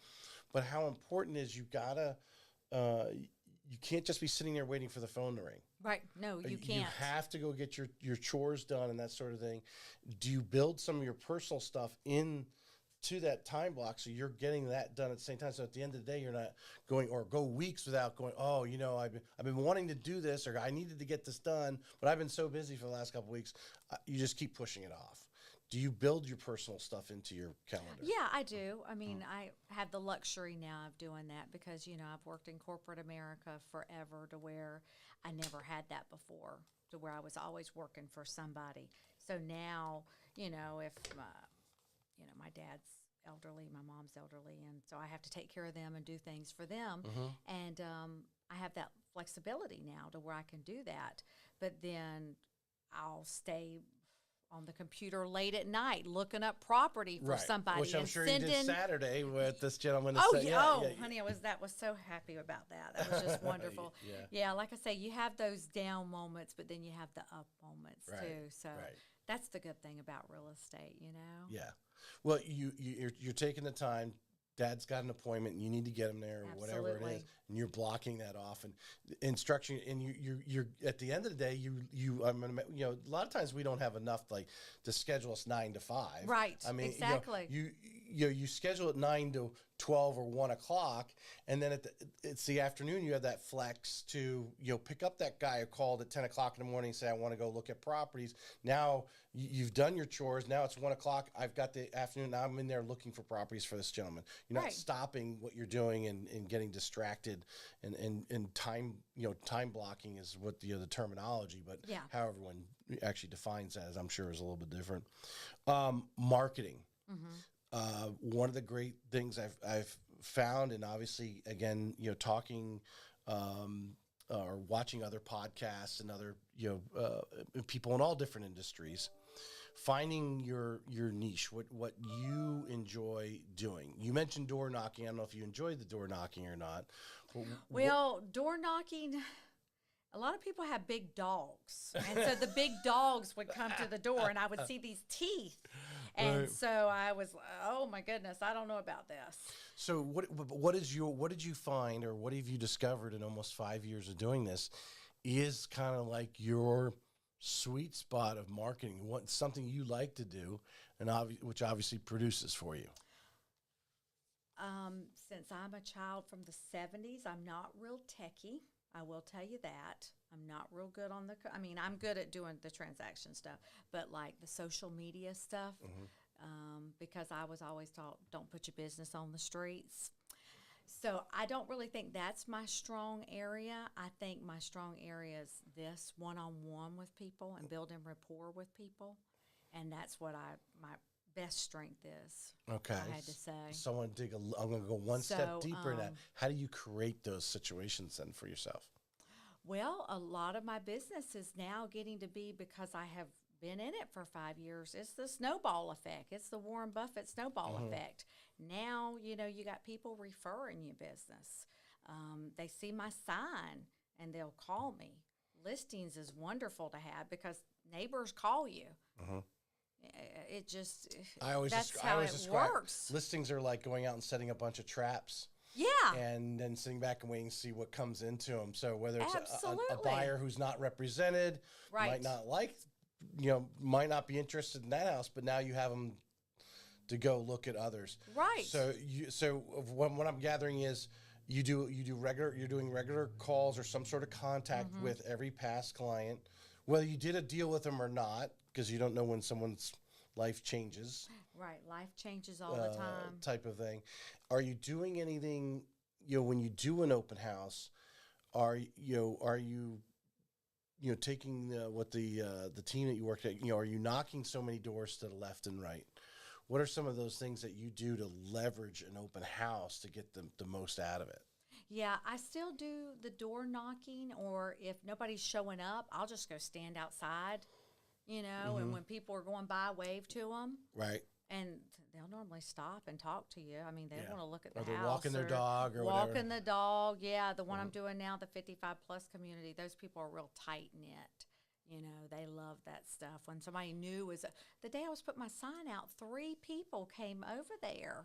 But how important is you got to, you can't just be sitting there waiting for the phone to ring. Right. No, you can't. You have to go get your chores done and that sort of thing. Do you build some of your personal stuff in to that time block so you're getting that done at the same time? So at the end of the day, you're not going or go weeks without going, oh, I've been wanting to do this, or I needed to get this done, but I've been so busy for the last couple of weeks. You just keep pushing it off. Do you build your personal stuff into your calendar? Yeah, I do. I mean, I have the luxury now of doing that because, I've worked in corporate America forever, to where I never had that before, to where I was always working for somebody. So now, if, my dad's elderly, my mom's elderly, and so I have to take care of them and do things for them. Mm-hmm. And I have that flexibility now to where I can do that. But then I'll stay on the computer late at night looking up property for somebody, which I'm and sure you did Saturday with this gentleman. Honey, I was so happy about that. That was just wonderful. Yeah, like I say, you have those down moments, but then you have the up moments too. So that's the good thing about real estate, Yeah. Well, you're taking the time. Dad's got an appointment, and you need to get him there, or whatever it is, and you're blocking that off and instruction. And you're at the end of the day, a lot of times we don't have enough to schedule us 9 to 5. Right. I mean, exactly. You schedule it 9 to 12 or 1 o'clock, and then it's the afternoon. You have that flex to pick up that guy who called at 10 o'clock in the morning and say, I want to go look at properties. Now you've done your chores. Now it's 1 o'clock. I've got the afternoon. Now I'm in there looking for properties for this gentleman. You're not stopping what you're doing and getting distracted, and time blocking is what the terminology, but how everyone actually defines that, I'm sure, is a little bit different. Marketing. Mm-hmm. One of the great things I've found, and obviously, again, talking or watching other podcasts and other people in all different industries, finding your niche, what you enjoy doing. You mentioned door knocking. I don't know if you enjoyed the door knocking or not. Well, door knocking, a lot of people have big dogs. And so the big dogs would come to the door, and I would see these teeth. And so I was, oh my goodness, I don't know about this. So what did you find, or what have you discovered in almost 5 years of doing this is kind of like your sweet spot of marketing, something you like to do, and which obviously produces for you? Since I'm a child from the 70s, I'm not real techie. I will tell you that. I'm not real good on I'm good at doing the transaction stuff, but like the social media stuff, because I was always taught, don't put your business on the streets. So I don't really think that's my strong area. I think my strong area is this one-on-one with people and building rapport with people. And that's what my best strength is. Okay. I had to say. So I'm going to go one step deeper in that. How do you create those situations then for yourself? Well, a lot of my business is now getting to be, because I have been in it for 5 years, it's the snowball effect. It's the Warren Buffett snowball effect. Now, you got people referring you business. They see my sign and they'll call me. Listings is wonderful to have because neighbors call you. It just, that's how it works. Listings are like going out and setting a bunch of traps. Yeah. And then sitting back and waiting to see what comes into them. So whether it's a buyer who's not represented, might not might not be interested in that house, but now you have them to go look at others. Right. So what I'm gathering is you're doing regular calls or some sort of contact with every past client, whether you did a deal with them or not, because you don't know when someone's life changes. Right, life changes all the time. Type of thing. Are you doing anything? When you do an open house, are you taking what the team that you worked at? Are you knocking so many doors to the left and right? What are some of those things that you do to leverage an open house to get the most out of it? Yeah, I still do the door knocking, or if nobody's showing up, I'll just go stand outside, and when people are going by, wave to them. Right. And they'll normally stop and talk to you. I mean, they want to look at the house. Or they're walking their dog or whatever. Walking the dog, yeah. The one I'm doing now, the 55-plus community, those people are real tight-knit. They love that stuff. When somebody new the day I was putting my sign out, 3 people came over there.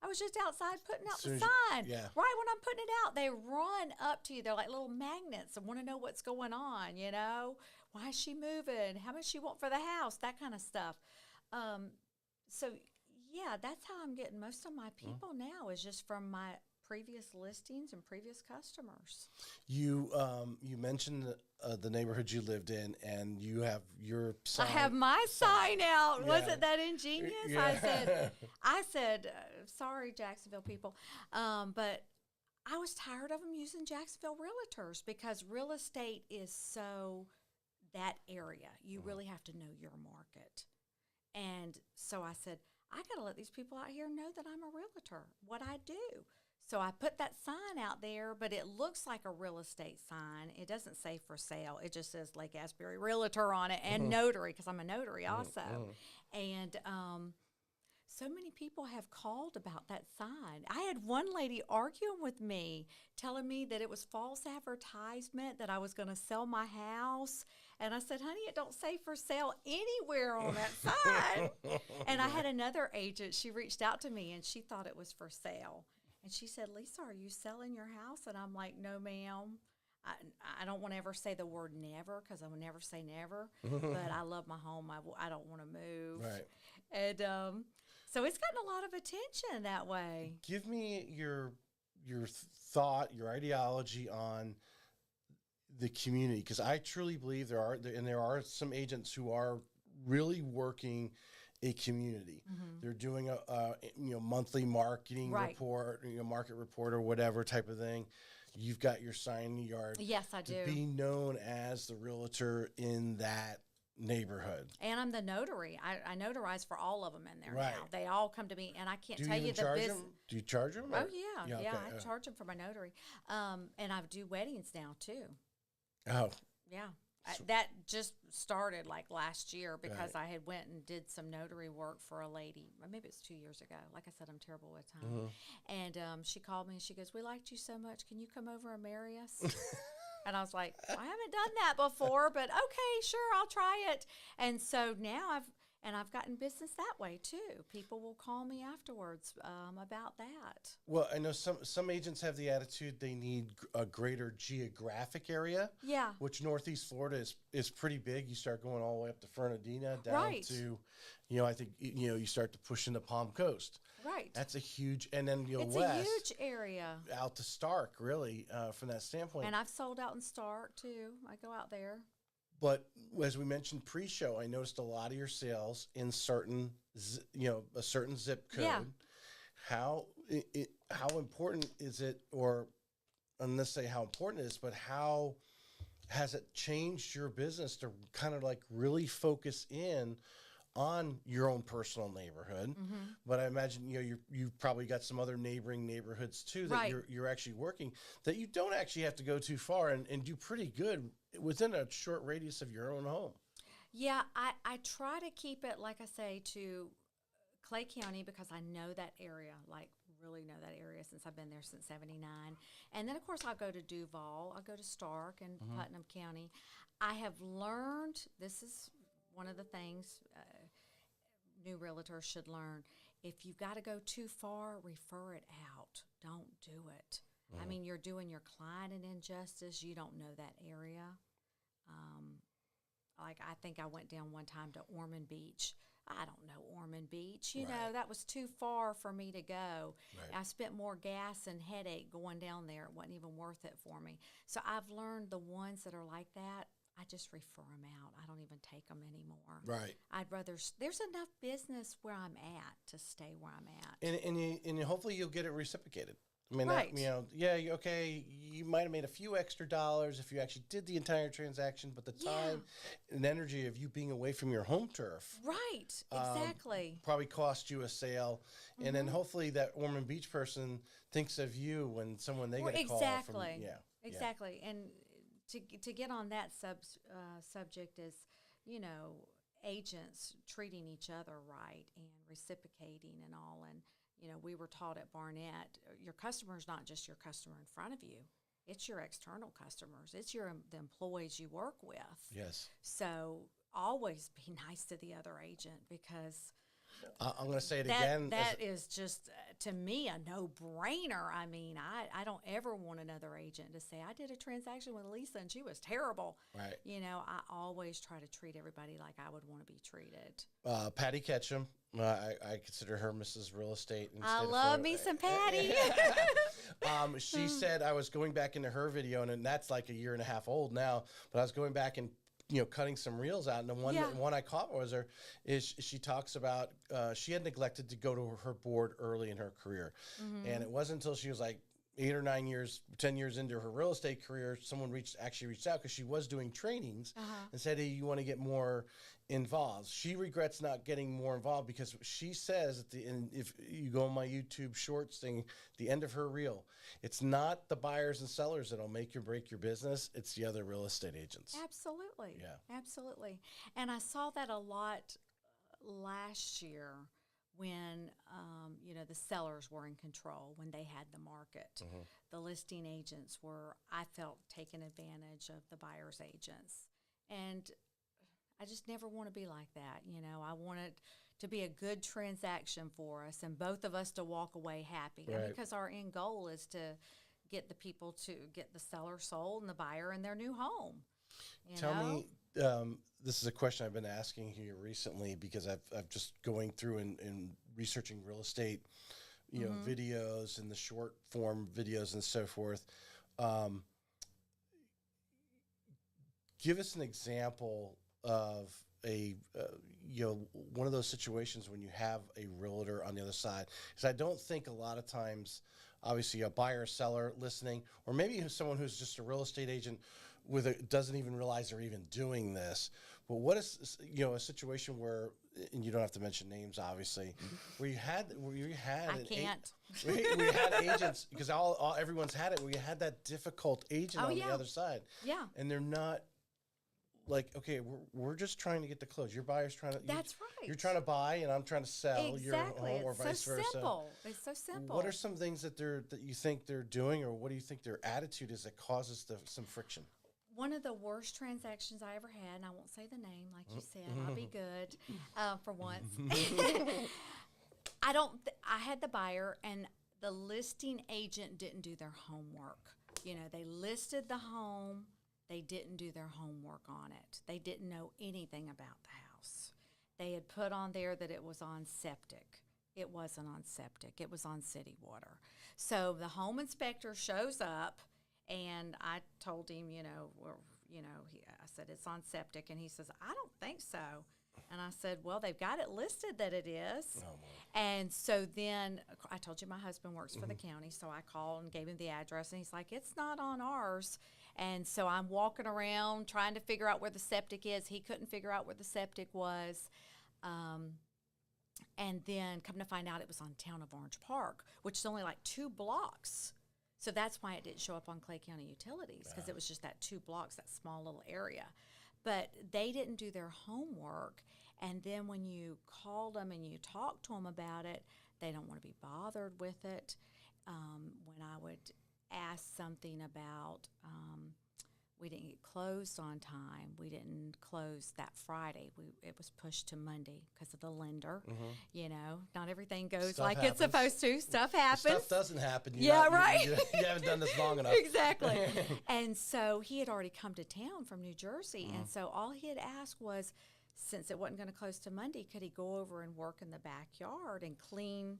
I was just outside putting out the sign. Yeah. Right when I'm putting it out, they run up to you. They're like little magnets and want to know what's going on, Why is she moving? How much she want for the house? That kind of stuff. So, yeah, that's how I'm getting most of my people now, is just from my previous listings and previous customers. You mentioned the neighborhood you lived in, and you have your sign. I have my sign out. Yeah. Wasn't that ingenious? Yeah. I said, sorry, Jacksonville people, but I was tired of them using Jacksonville realtors because real estate is so that area. You really have to know your market. And so I said, I got to let these people out here know that I'm a realtor, what I do. So I put that sign out there, but it looks like a real estate sign. It doesn't say for sale. It just says Lake Asbury Realtor on it and notary, because I'm a notary also. And so many people have called about that sign. I had one lady arguing with me, telling me that it was false advertisement, that I was going to sell my house. And I said, honey, it don't say for sale anywhere on that sign. And I had another agent, she reached out to me, and she thought it was for sale. And she said, Lisa, are you selling your house? And I'm like, no, ma'am. I don't want to ever say the word never, because I will never say never. But I love my home. I don't want to move. Right. And so it's gotten a lot of attention that way. Give me your thought, your ideology on the community, because I truly believe there are some agents who are really working a community. They're doing a monthly marketing report, market report or whatever type of thing. You've got your sign in the yard. Yes, I do. To be known as the realtor in that neighborhood. And I'm the notary. I notarize for all of them in there now. They all come to me, and I can't tell you the business. Do you charge them? Oh, yeah. Okay. I charge them for my notary. And I do weddings now, too. Oh. Yeah. That just started like last year because I had went and did some notary work for a lady. Maybe it's 2 years ago. Like I said, I'm terrible with time. And she called me and she goes, we liked you so much. Can you come over and marry us? And I was like, I haven't done that before, but okay, sure, I'll try it. And so now And I've gotten business that way too. People will call me afterwards about that. Well, I know some agents have the attitude they need a greater geographic area. Yeah. Which Northeast Florida is pretty big. You start going all the way up to Fernandina down Right. to, I think you start to push into Palm Coast. Right. That's a huge, and then It's west a huge area. out to Stark, really, from that standpoint. And I've sold out in Stark too. I go out there. But as we mentioned pre-show, I noticed a lot of your sales in certain, a certain zip code. Yeah. How important is it, or let's say how important it is, but how has it changed your business to kind of like really focus in on your own personal neighborhood? Mm-hmm. But I imagine you've probably got some other neighboring neighborhoods too that Right. you're actually working, that you don't actually have to go too far and do pretty good within a short radius of your own home. Yeah, I try to keep it, like I say, to Clay County because I know that area, like really know that area since I've been there since '79. And then, of course, I'll go to Duval. I'll go to Stark and Putnam County. I have learned, this is one of the things new realtors should learn. If you've got to go too far, refer it out. Don't do it. I mean, you're doing your client an injustice. You don't know that area. Like, I think I went down one time to Ormond Beach. I don't know Ormond Beach. You know, that was too far for me to go. Right. I spent more gas and headache going down there. It wasn't even worth it for me. So I've learned the ones that are like that, I just refer them out. I don't even take them anymore. Right. I'd rather, there's enough business where I'm at to stay where I'm at. And hopefully you'll get it reciprocated. I mean, Right. you might have made a few extra dollars if you actually did the entire transaction, but the time and energy of you being away from your home turf Right, exactly. probably cost you a sale. And then hopefully that Ormond Beach person thinks of you when they get a call from, Exactly. And to get on that subject is, agents treating each other right and reciprocating and all. And, we were taught at Barnett, your customer is not just your customer in front of you. It's your external customers. It's the employees you work with. Yes. So always be nice to the other agent because I'm going to say it again. That is just, to me, a no-brainer. I mean, I don't ever want another agent to say, I did a transaction with Lisa and she was terrible. Right. I always try to treat everybody like I would want to be treated. Patty Ketchum, I consider her Mrs. Real Estate. I love me some Patty. She said, I was going back into her video, and that's like a year and a half old now, but I was going back and cutting some reels out, and the one I caught is she talks about she had neglected to go to her board early in her career, and it wasn't until she was like 8 or 9 years, 10 years into her real estate career, someone actually reached out because she was doing trainings and said, hey, you want to get more involved. She regrets not getting more involved because she says at the end, if you go on my YouTube shorts thing, the end of her reel, it's not the buyers and sellers that'll make or break your business. It's the other real estate agents. Absolutely. Yeah. Absolutely. And I saw that a lot last year when, the sellers were in control, when they had the market. The listing agents were, I felt, taking advantage of the buyer's agents. And I just never want to be like that. I want it to be a good transaction for us and both of us to walk away happy. Right. Because our end goal is to get the people to get the seller sold and the buyer in their new home. Tell me, this is a question I've been asking here recently because I've just going through and researching real estate, videos and the short form videos and so forth. Give us an example of one of those situations when you have a realtor on the other side, because I don't think a lot of times, obviously a buyer or seller listening, or maybe someone who's just a real estate agent doesn't even realize they're even doing this. But what is a situation where, and you don't have to mention names, obviously, where you had I can't. we had agents, because everyone's had it, where you had that difficult agent on the other side, and they're not. Like, okay, we're just trying to get the close. Your buyer's trying to. That's right. You're trying to buy, and I'm trying to sell your home, or It's vice so versa. simple. It's so simple. What are some things that you think they're doing, or what do you think their attitude is that causes some friction? One of the worst transactions I ever had, and I won't say the name, like you said. I'll be good for once. I had the buyer, and the listing agent didn't do their homework. You know, they listed the home. They didn't do their homework on it. They didn't know anything about the house. They had put on there that it was on septic. It wasn't on septic. It was on city water. So the home inspector shows up, and I told him, I said, it's on septic. And he says, I don't think so. And I said, well, they've got it listed that it is. Oh, and so then I told you my husband works for the county, so I called and gave him the address, and he's like, it's not on ours. And so I'm walking around trying to figure out where the septic is. He couldn't figure out where the septic was. And then come to find out it was on Town of Orange Park, which is only like 2 blocks. So that's why it didn't show up on Clay County Utilities, because it was just that 2 blocks, that small little area. But they didn't do their homework. And then when you called them and you talked to them about it, they don't want to be bothered with it. When I would ask something about we didn't get closed on time. We didn't close that Friday. It was pushed to Monday because of the lender. You know, not everything goes Stuff like happens. it's supposed to. Stuff happens. Stuff doesn't happen. Right. You haven't done this long enough. Exactly. And so he had already come to town from New Jersey. And so all he had asked was, since it wasn't going to close to Monday, could he go over and work in the backyard and clean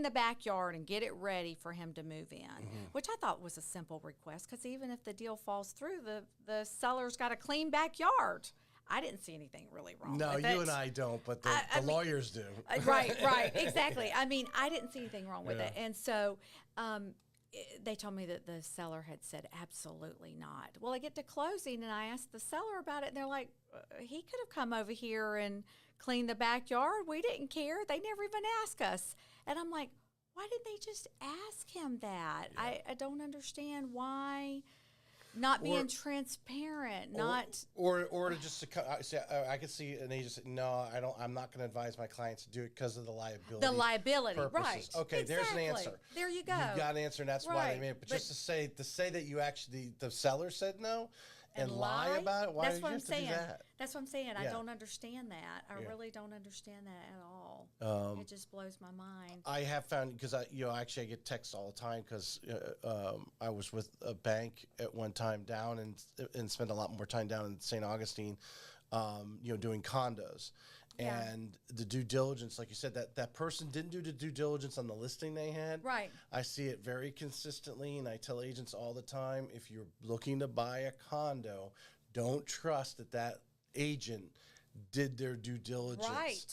the backyard and get it ready for him to move in, which I thought was a simple request, because even if the deal falls through, the seller's got a clean backyard. I didn't see anything really wrong with it. No, you and I don't, but the lawyers do. Right, exactly. I mean, I didn't see anything wrong with it. And so they told me that the seller had said absolutely not. Well, I get to closing, and I asked the seller about it, and they're like, he could have come over here and cleaned the backyard. We didn't care. They never even asked us. And I'm like, why didn't they just ask him that? Yeah. I don't understand why not being transparent, or to just say, I could see an agent say, no, I'm not going to advise my clients to do it because of the liability. The liability, purposes. Right? Okay, exactly. There's an answer. There you go. You got an answer, and that's why they made it. But just to say that you actually the seller said no. And lie about it? Why did you have to do that? That's what I'm saying. I don't understand that. I really don't understand that at all. It just blows my mind. I have found, because I get texts all the time, because I was with a bank at one time down and spent a lot more time down in St. Augustine, doing condos. Yeah. And the due diligence, like you said, that person didn't do the due diligence on the listing they had. Right. I see it very consistently, and I tell agents all the time, if you're looking to buy a condo, don't trust that agent did their due diligence. Right.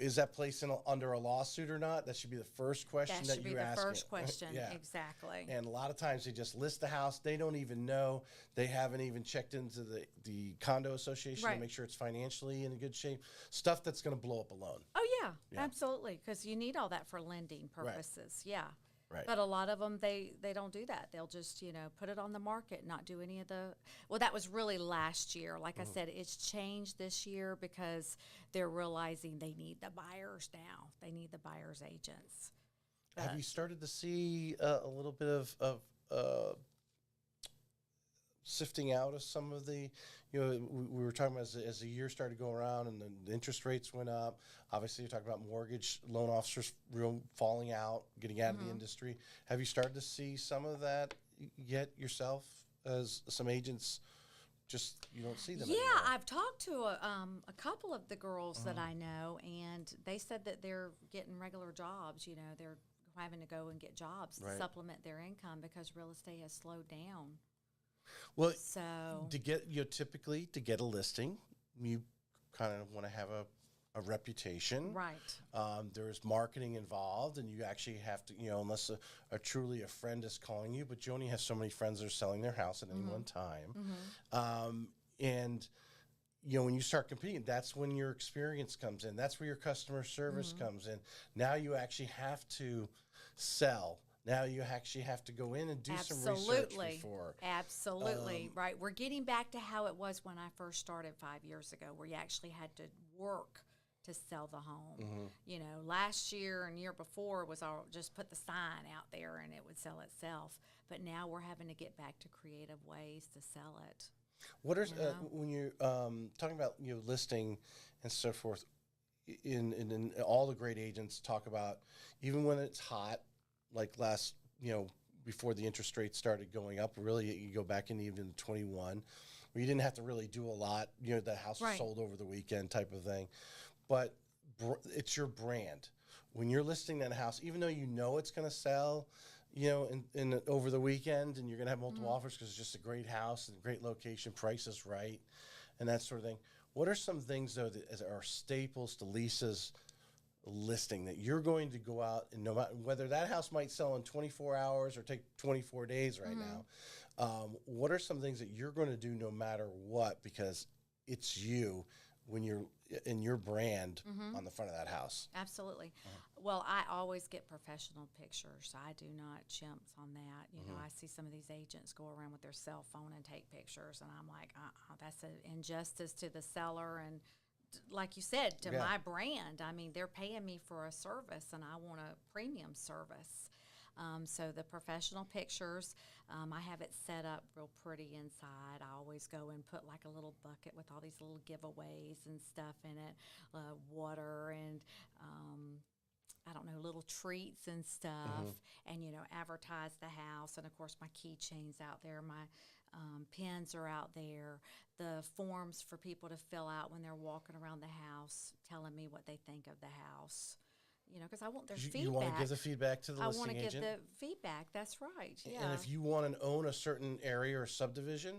Is that place under a lawsuit or not? That should be the first question that you ask. That should be the first question, yeah. Exactly. And a lot of times they just list the house. They don't even know. They haven't even checked into the condo association to make sure it's financially in good shape. Stuff that's going to blow up a loan. Oh, yeah. Absolutely, because you need all that for lending purposes. Right. Yeah. Right. But a lot of them, they don't do that. They'll just, put it on the market, not do any of the – well, that was really last year. Like I said, it's changed this year because they're realizing they need the buyers now. They need the buyer's agents. Have you started to see a little bit of sifting out of some of the – we were talking about as the year started to go around and the interest rates went up. Obviously, you're talking about mortgage loan officers falling out, getting out of the industry. Have you started to see some of that yet yourself, as some agents just you don't see them anymore? I've talked to a couple of the girls that I know, and they said that they're getting regular jobs. They're having to go and get jobs to supplement their income because real estate has slowed down. Well, so typically to get a listing, you kind of want to have a reputation. Right. There's marketing involved, and you actually have to, unless truly a friend is calling you, but you only have so many friends that are selling their house at any one time. And when you start competing, that's when your experience comes in. That's where your customer service comes in. Now you actually have to sell. Now you actually have to go in and do some research before. Absolutely. Right. We're getting back to how it was when I first started 5 years ago, where you actually had to work to sell the home. You know, last year and year before was all just put the sign out there and it would sell itself. But now we're having to get back to creative ways to sell it. What are when you're talking about listing and so forth? In all the great agents talk about even when it's hot, like last before the interest rates started going up. Really, you go back in even 21, where you didn't have to really do a lot. The house was sold over the weekend type of thing. But it's your brand. When you're listing that house, even though it's going to sell, in over the weekend, and you're going to have multiple offers because it's just a great house and great location, price is right, and that sort of thing. What are some things, though, that are staples to Lisa's listing that you're going to go out and no matter whether that house might sell in 24 hours or take 24 days right now, what are some things that you're going to do no matter what because it's you when you're in your brand on the front of that house? Absolutely. Well, I always get professional pictures. I do not chimps on that. You know, I see some of these agents go around with their cell phone and take pictures, and I'm like, that's an injustice to the seller and, like you said, to my brand. I mean, they're paying me for a service, and I want a premium service. So the professional pictures, I have it set up real pretty inside. I always go and put like a little bucket with all these little giveaways and stuff in it, water and I don't know, little treats and stuff, and advertise the house. And of course, my keychains out there, my pins are out there, the forms for people to fill out when they're walking around the house, telling me what they think of the house. Because I want their feedback. You want to give the feedback to the listing agent? I want to give the feedback. That's right. Yeah. And if you want to own a certain area or subdivision,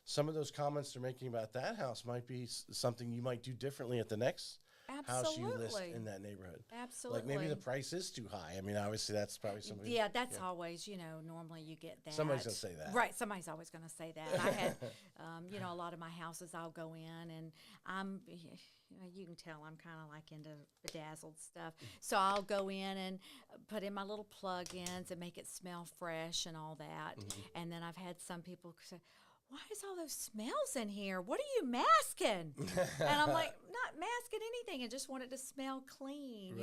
some of those comments they're making about that house might be something you might do differently at the next house you list in that neighborhood. Absolutely. Like maybe the price is too high. I mean, obviously that's probably somebody. Yeah, that's always, normally you get that. Somebody's going to say that. Right, somebody's always going to say that. I had, a lot of my houses I'll go in and I'm, you can tell I'm kind of like into bedazzled stuff. So I'll go in and put in my little plug-ins and make it smell fresh and all that. And then I've had some people say, why is all those smells in here? What are you masking? And I'm like, not masking anything. I just want it to smell clean,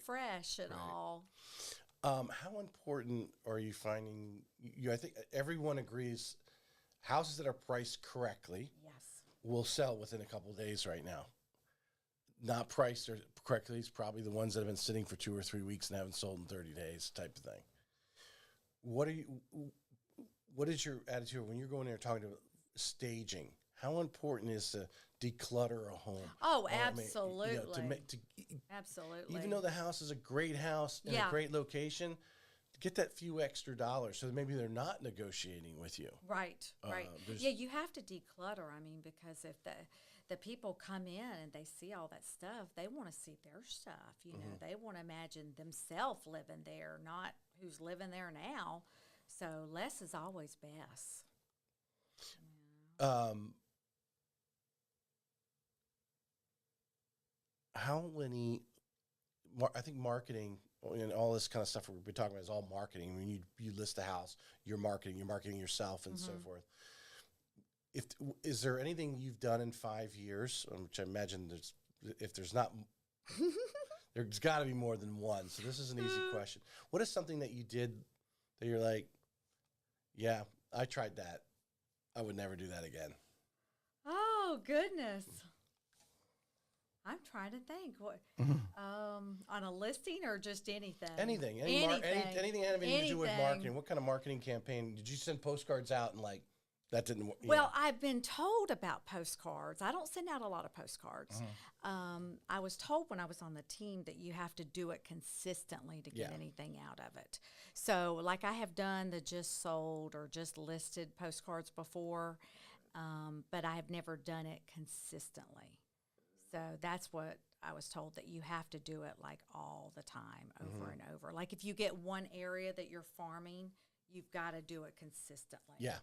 fresh and all. How important are you finding, I think everyone agrees, houses that are priced correctly will sell within a couple of days right now. Not priced correctly is probably the ones that have been sitting for 2 or 3 weeks and haven't sold in 30 days type of thing. What is your attitude when you're going there talking about staging? How important is to declutter a home? Oh, absolutely. Absolutely. Even though the house is a great house in a great location, get that few extra dollars so that maybe they're not negotiating with you. Right, right. You have to declutter. I mean, because if the people come in and they see all that stuff, they want to see their stuff. They want to imagine themselves living there, not who's living there now. So less is always best. How many? I think marketing and all this kind of stuff we've been talking about is all marketing. When you list the house, you're marketing yourself and so forth. Is there anything you've done in 5 years, which I imagine there's not, there's got to be more than one. So this is an easy question. What is something that you did that you're like, yeah, I tried that. I would never do that again. Oh, goodness. I'm trying to think. What on a listing or just anything? Anything having to do with marketing. What kind of marketing campaign? Did you send postcards out and like that didn't work? Well, I've been told about postcards. I don't send out a lot of postcards. I was told when I was on the team that you have to do it consistently to get anything out of it. So like I have done the just sold or just listed postcards before, but I have never done it consistently. So that's what I was told, that you have to do it like all the time, over and over. Like if you get one area that you're farming, you've got to do it consistently. Yeah.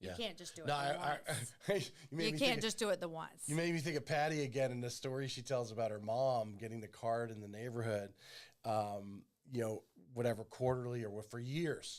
You can't just do it once. You can't just do it the once. You made me think of Patty again in the story she tells about her mom getting the card in the neighborhood, whatever, quarterly or for years.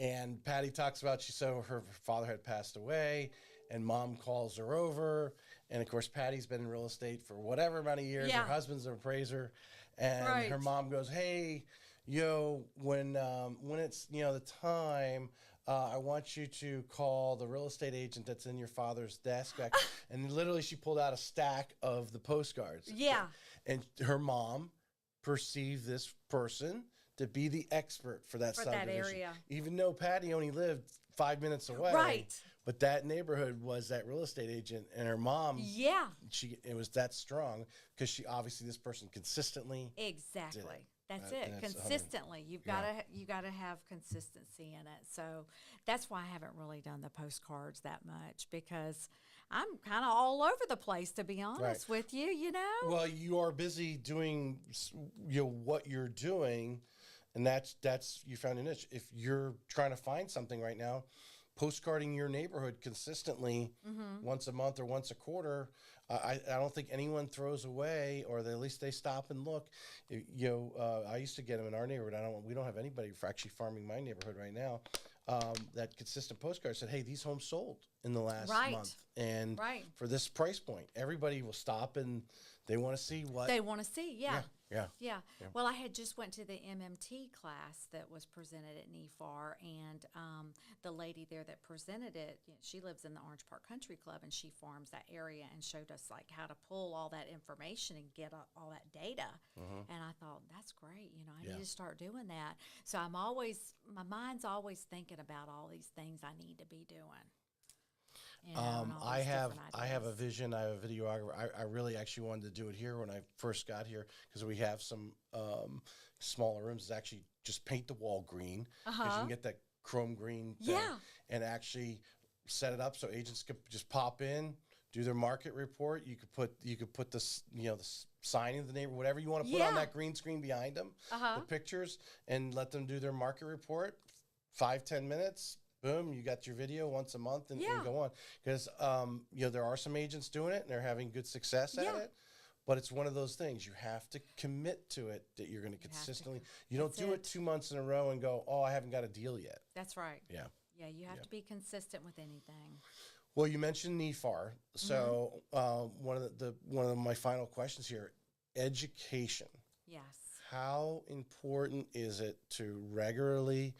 And Patty talks about, she said her father had passed away, and mom calls her over. And of course, Patty's been in real estate for whatever amount of years. Yeah. Her husband's an appraiser. And Right. her mom goes, hey, when it's, the time, I want you to call the real estate agent that's in your father's desk back. And literally she pulled out a stack of the postcards. Yeah. And her mom perceived this person to be the expert for that subdivision. area. Even though Patty only lived 5 minutes away. Right. But that neighborhood was that real estate agent, and her mom. Yeah. It was that strong because she obviously this person consistently. Exactly. Did it. That's it. That's Consistently, you gotta have consistency in it. So that's why I haven't really done the postcards that much, because I'm kind of all over the place, to be honest with you. You know. Well, you are busy doing what you're doing, and that's you found a niche. If you're trying to find something right now, postcarding your neighborhood consistently once a month or once a quarter, I don't think anyone throws away, or at least they stop and look. I used to get them in our neighborhood. We don't have anybody for actually farming my neighborhood right now. That consistent postcard said, hey, these homes sold in the last month, and for this price point, everybody will stop and they want to see what they want to see. Yeah. Yeah. Well, I had just went to the MMT class that was presented at NEFAR, and the lady there that presented it, she lives in the Orange Park Country Club, and she farms that area, and showed us like how to pull all that information and get all that data. And I thought, that's great. I need to start doing that. So my mind's always thinking about all these things I need to be doing. I have a vision. I have a videographer. I really actually wanted to do it here when I first got here, because we have some smaller rooms. It's actually just paint the wall green, because you can get that chrome green thing, and actually set it up so agents could just pop in, do their market report. You could put this the sign of the neighbor, whatever you want to put on that green screen behind them, the pictures, and let them do their market report. 5-10 minutes. Boom, you got your video once a month and go on. Because, there are some agents doing it and they're having good success at it. But it's one of those things. You have to commit to it that you're going to consistently. You don't do it 2 months in a row and go, oh, I haven't got a deal yet. That's right. Yeah. Yeah, you have to be consistent with anything. Well, you mentioned NEFAR. So one of my final questions here, education. Yes. How important is it to regularly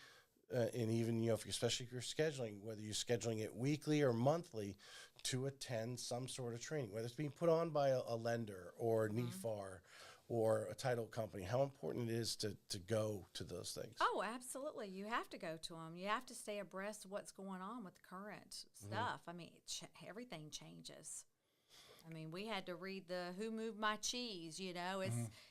and even, especially if you're scheduling, whether you're scheduling it weekly or monthly, to attend some sort of training, whether it's being put on by a lender or NEFAR or a title company, how important it is to go to those things? Oh, absolutely. You have to go to them. You have to stay abreast of what's going on with current stuff. I mean, everything changes. I mean, we had to read the Who Moved My Cheese,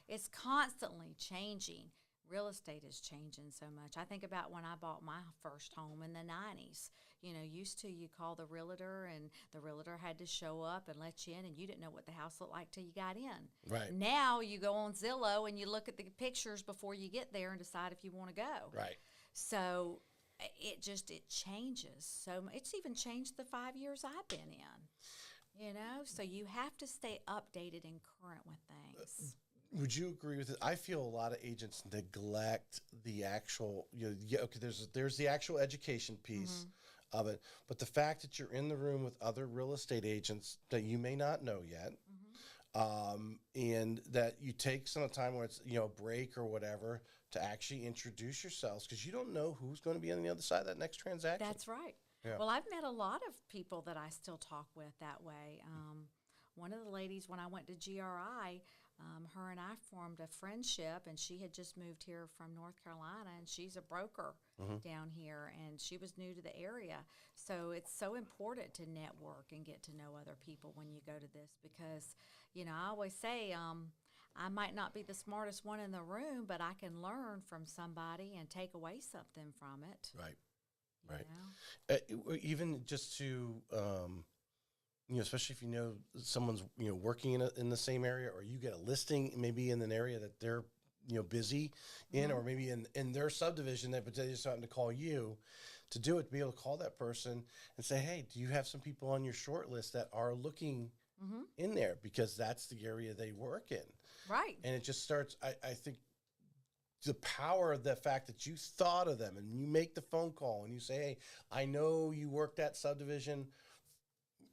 it's constantly changing. Real estate is changing so much. I think about when I bought my first home in the 90s. Used to, you call the realtor, and the realtor had to show up and let you in, and you didn't know what the house looked like till you got in. Right. Now you go on Zillow and you look at the pictures before you get there and decide if you want to go. Right. So it changes. So it's even changed the 5 years I've been in. So you have to stay updated and current with things. Would you agree with it? I feel a lot of agents neglect the actual, okay, there's the actual education piece of it, but the fact that you're in the room with other real estate agents that you may not know yet, and that you take some time where it's, a break or whatever to actually introduce yourselves, because you don't know who's going to be on the other side of that next transaction. That's right. Yeah. Well, I've met a lot of people that I still talk with that way. One of the ladies, when I went to GRI, her and I formed a friendship, and she had just moved here from North Carolina, and she's a broker down here, and she was new to the area. So it's so important to network and get to know other people when you go to this, because, I always say I might not be the smartest one in the room, but I can learn from somebody and take away something from it. Right. Even just to especially if someone's working in the same area, or you get a listing maybe in an area that they're busy in, or maybe in their subdivision that they're just starting to call you to do it, to be able to call that person and say, hey, do you have some people on your short list that are looking in there, because that's the area they work in. Right. And it just starts, I think, the power of the fact that you thought of them and you make the phone call and you say, hey, I know you work that subdivision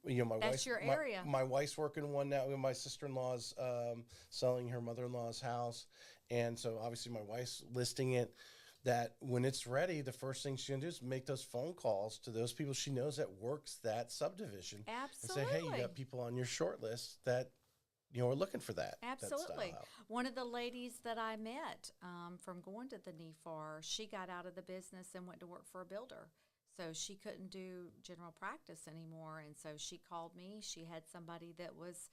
my That's wife's your area. My wife's working one now. My sister-in-law's selling her mother-in-law's house, and so obviously my wife's listing it. That when it's ready, the first thing she's gonna do is make those phone calls to those people she knows that works that subdivision, Absolutely. and say, "Hey, you got people on your short list that are looking for that." Absolutely. That style out. One of the ladies that I met from going to the NEFAR, she got out of the business and went to work for a builder. So she couldn't do general practice anymore. And so she called me. She had somebody that was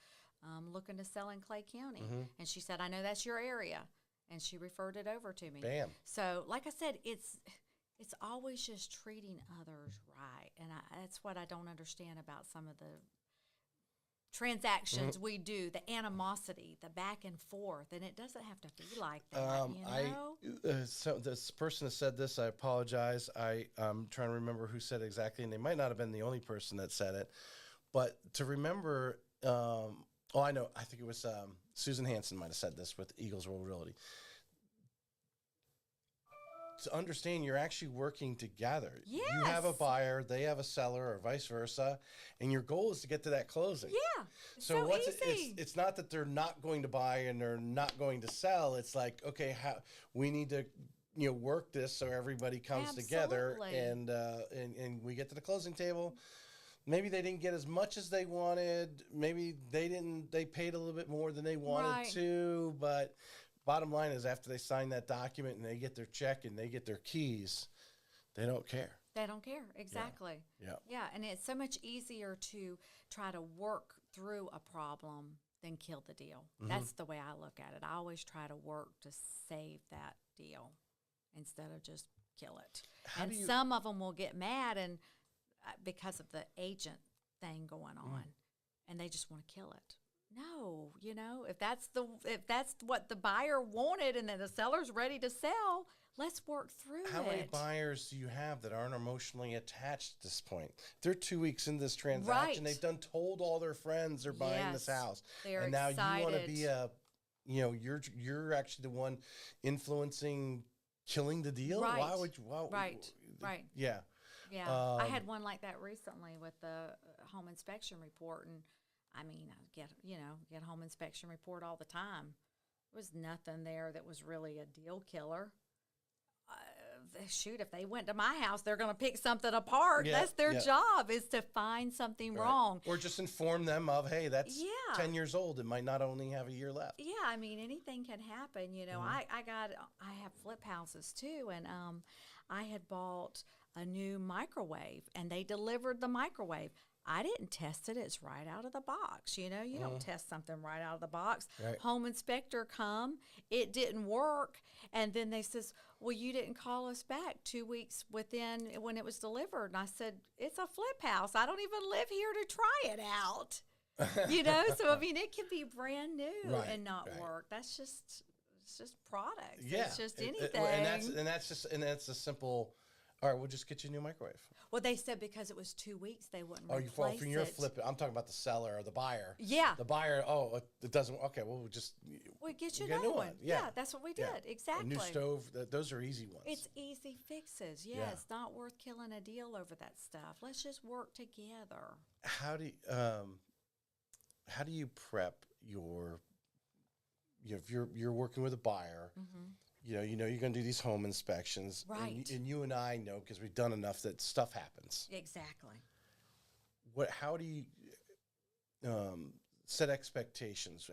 looking to sell in Clay County. And she said, I know that's your area. And she referred it over to me. Bam. So like I said, it's always just treating others right. And that's what I don't understand about some of the transactions we do, the animosity, the back and forth, and it doesn't have to be like that, So this person has said this. I apologize. I'm trying to remember who said it exactly, and they might not have been the only person that said it. But to remember, I know. I think it was Susan Hansen might have said this with Eagles World Realty. To understand, you're actually working together. Yes. You have a buyer, they have a seller, or vice versa, and your goal is to get to that closing. Yeah. So what's easy. It's not that they're not going to buy and they're not going to sell. It's like, okay, we need to work this so everybody comes together and we get to the closing table. Maybe they didn't get as much as they wanted. Maybe they paid a little bit more than they wanted to, but bottom line is after they sign that document and they get their check and they get their keys, they don't care. They don't care. Exactly. Yeah. And it's so much easier to try to work through a problem than kill the deal. That's the way I look at it. I always try to work to save that deal instead of just kill it. Some of them will get mad and because of the agent thing going on, and they just want to kill it. No, if that's what the buyer wanted and then the seller's ready to sell, let's work through it. How many buyers do you have that aren't emotionally attached at this point? They're 2 weeks into this transaction. They've told all their friends they're buying this house. They're and now excited. You want to be you're actually the one influencing killing the deal? Right. Why would you? Right. Yeah. Yeah. I had one like that recently with the home inspection report, and I mean, I get home inspection report all the time. There was nothing there that was really a deal killer. Shoot, if they went to my house, they're going to pick something apart. Yeah, that's their job, is to find something wrong. Or just inform them of, hey, that's 10 years old. It might not only have a year left. Yeah, I mean, anything can happen. I have flip houses too, and I had bought a new microwave, and they delivered the microwave. I didn't test it. It's right out of the box. You don't test something right out of the box. Right. Home inspector come. It didn't work. And then they says, well, you didn't call us back 2 weeks within when it was delivered. And I said, it's a flip house. I don't even live here to try it out. So, I mean, it can be brand new and not work. It's just products. Yeah. It's just anything. And that's a simple, all right, we'll just get you a new microwave. Well, they said because it was 2 weeks, they wouldn't replace you fall from your flip. I'm talking about the seller or the buyer. Yeah. The buyer, it doesn't, okay, well, we'll get you a new one. Yeah, that's what we did. Exactly. A new stove, those are easy ones. It's easy fixes. Yeah, it's not worth killing a deal over that stuff. Let's just work together. How do you prep if you're working with a buyer, you're going to do these home inspections. Right. And you and I know, because we've done enough, that stuff happens. Exactly. How do you set expectations?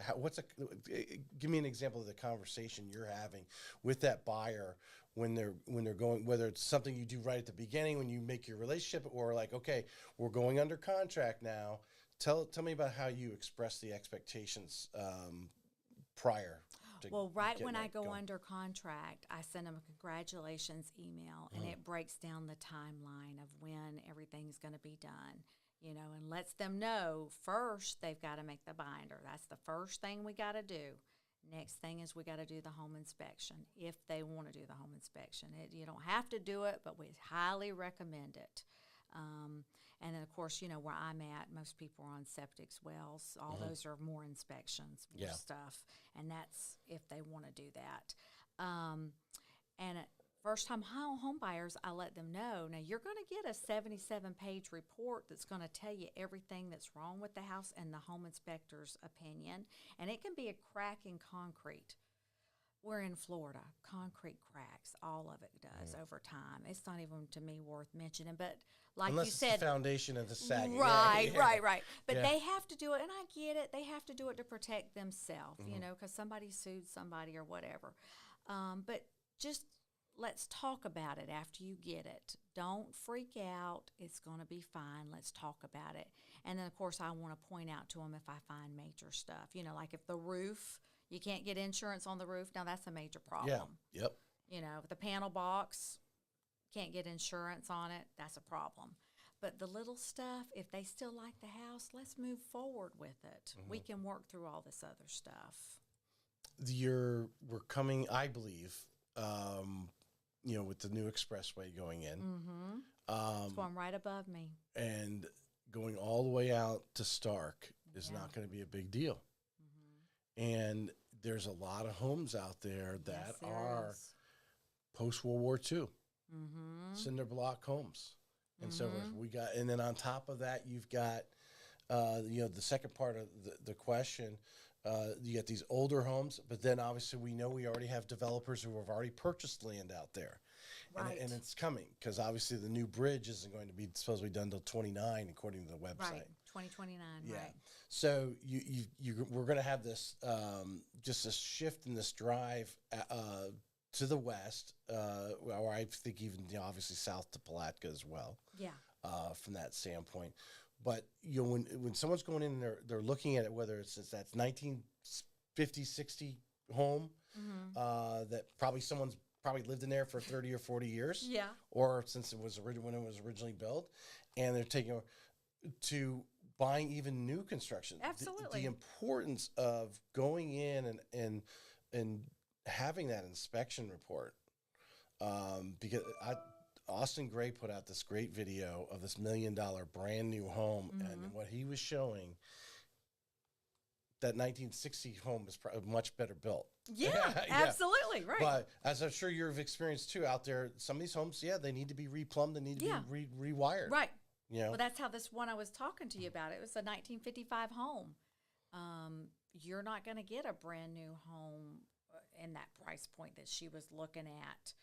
Give me an example of the conversation you're having with that buyer when they're going, whether it's something you do right at the beginning when you make your relationship, or like, okay, we're going under contract now. Tell me about how you express the expectations prior. Well, right when I go under contract, I send them a congratulations email, and it breaks down the timeline of when everything's going to be done, and lets them know first they've got to make the binder. That's the first thing we got to do. Next thing is we got to do the home inspection if they want to do the home inspection. You don't have to do it, but we highly recommend it. And then, of course, where I'm at, most people are on septic wells. All those are more inspections, more stuff. And that's if they want to do that. And First-time home buyers, I let them know, now you're going to get a 77-page report that's going to tell you everything that's wrong with the house and the home inspector's opinion, and it can be a crack in concrete. We're in Florida. Concrete cracks, all of it does over time. It's not even, to me, worth mentioning, but like Unless you it's said, the foundation of the sagging. right, Yeah. right. But Yeah. they have to do it, and I get it. They have to do it to protect themselves, Mm-hmm. you know, because somebody sued somebody or whatever. But just let's talk about it after you get it. Don't freak out. It's going to be fine. Let's talk about it. And then, of course, I want to point out to them if I find major stuff. You know, like if the roof, you can't get insurance on the roof. Now, that's a major problem. Yeah. Yep. You know, the panel box, can't get insurance on it. That's a problem. But the little stuff, if they still like the house, let's move forward with it. We can work through all this other stuff. We're coming, I believe, with the new expressway going in. It's going right above me. And going all the way out to Stark is Yeah. not going to be a big deal. And there's a lot of homes out there that Yes, there are is. post-World War II, cinder block homes and so forth. And then on top of that, you've got, the second part of the question, you get these older homes, but then obviously we know we already have developers who have already purchased land out there. Right. And it's coming because obviously the new bridge isn't going to be supposed to be done till 29, according to the website. Right, 2029, Yeah. right. So we're going to have this just a shift in this drive to the west, or I think even obviously south to Palatka as well. Yeah. From that standpoint, but when someone's going in, they're looking at it, whether it's that 1950, 60 home that someone's lived in there for 30 or 40 years, Yeah. or since it was when it was originally built, and they're taking to buying even new construction. Absolutely. The importance of going in and having that inspection report, because Austin Gray put out this great video of this $1 million brand new home, and what he was showing, that 1960 home is much better built. Yeah, Yeah. absolutely, right. But as I'm sure you've experienced too out there, some of these homes, they need to be replumbed, they need to be rewired. Right. You know? Well, that's how this one I was talking to you about, it was a 1955 home. You're not going to get a brand new home in that price point that she was looking at.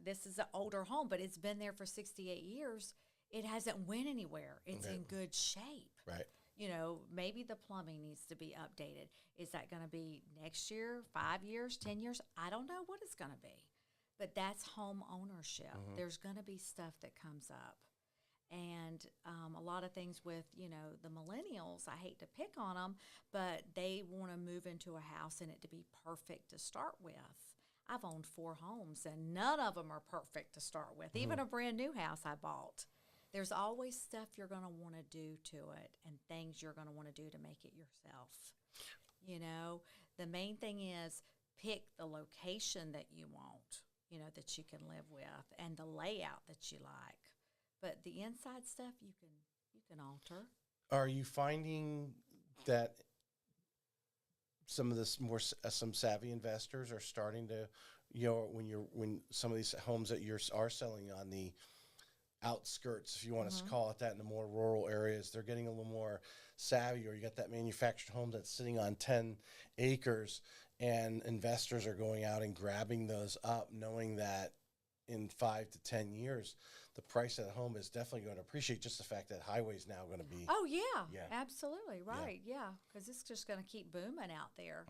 This is an older home, but it's been there for 68 years. It hasn't went anywhere. It's in good shape. Right. You know, maybe the plumbing needs to be updated. Is that going to be next year, 5 years, 10 years? I don't know what it's going to be. But that's home ownership. There's going to be stuff that comes up. And a lot of things with, the millennials, I hate to pick on them, but they want to move into a house and it to be perfect to start with. I've owned 4 homes, and none of them are perfect to start with. Even a brand new house I bought. There's always stuff you're going to want to do to it and things you're going to want to do to make it yourself. The main thing is pick the location that you want, that you can live with, and the layout that you like. But the inside stuff you can alter. Are you finding that some of this some savvy investors are starting to, when some of these homes that are selling on the outskirts, if you want to call it that, in the more rural areas, they're getting a little more savvy, or you got that manufactured home that's sitting on 10 acres and investors are going out and grabbing those up, knowing that in 5 to 10 years, the price of the home is definitely going to appreciate, just the fact that highway is now going to be. Oh, yeah. Yeah. Absolutely. Right. Yeah. Because it's just going to keep booming out there.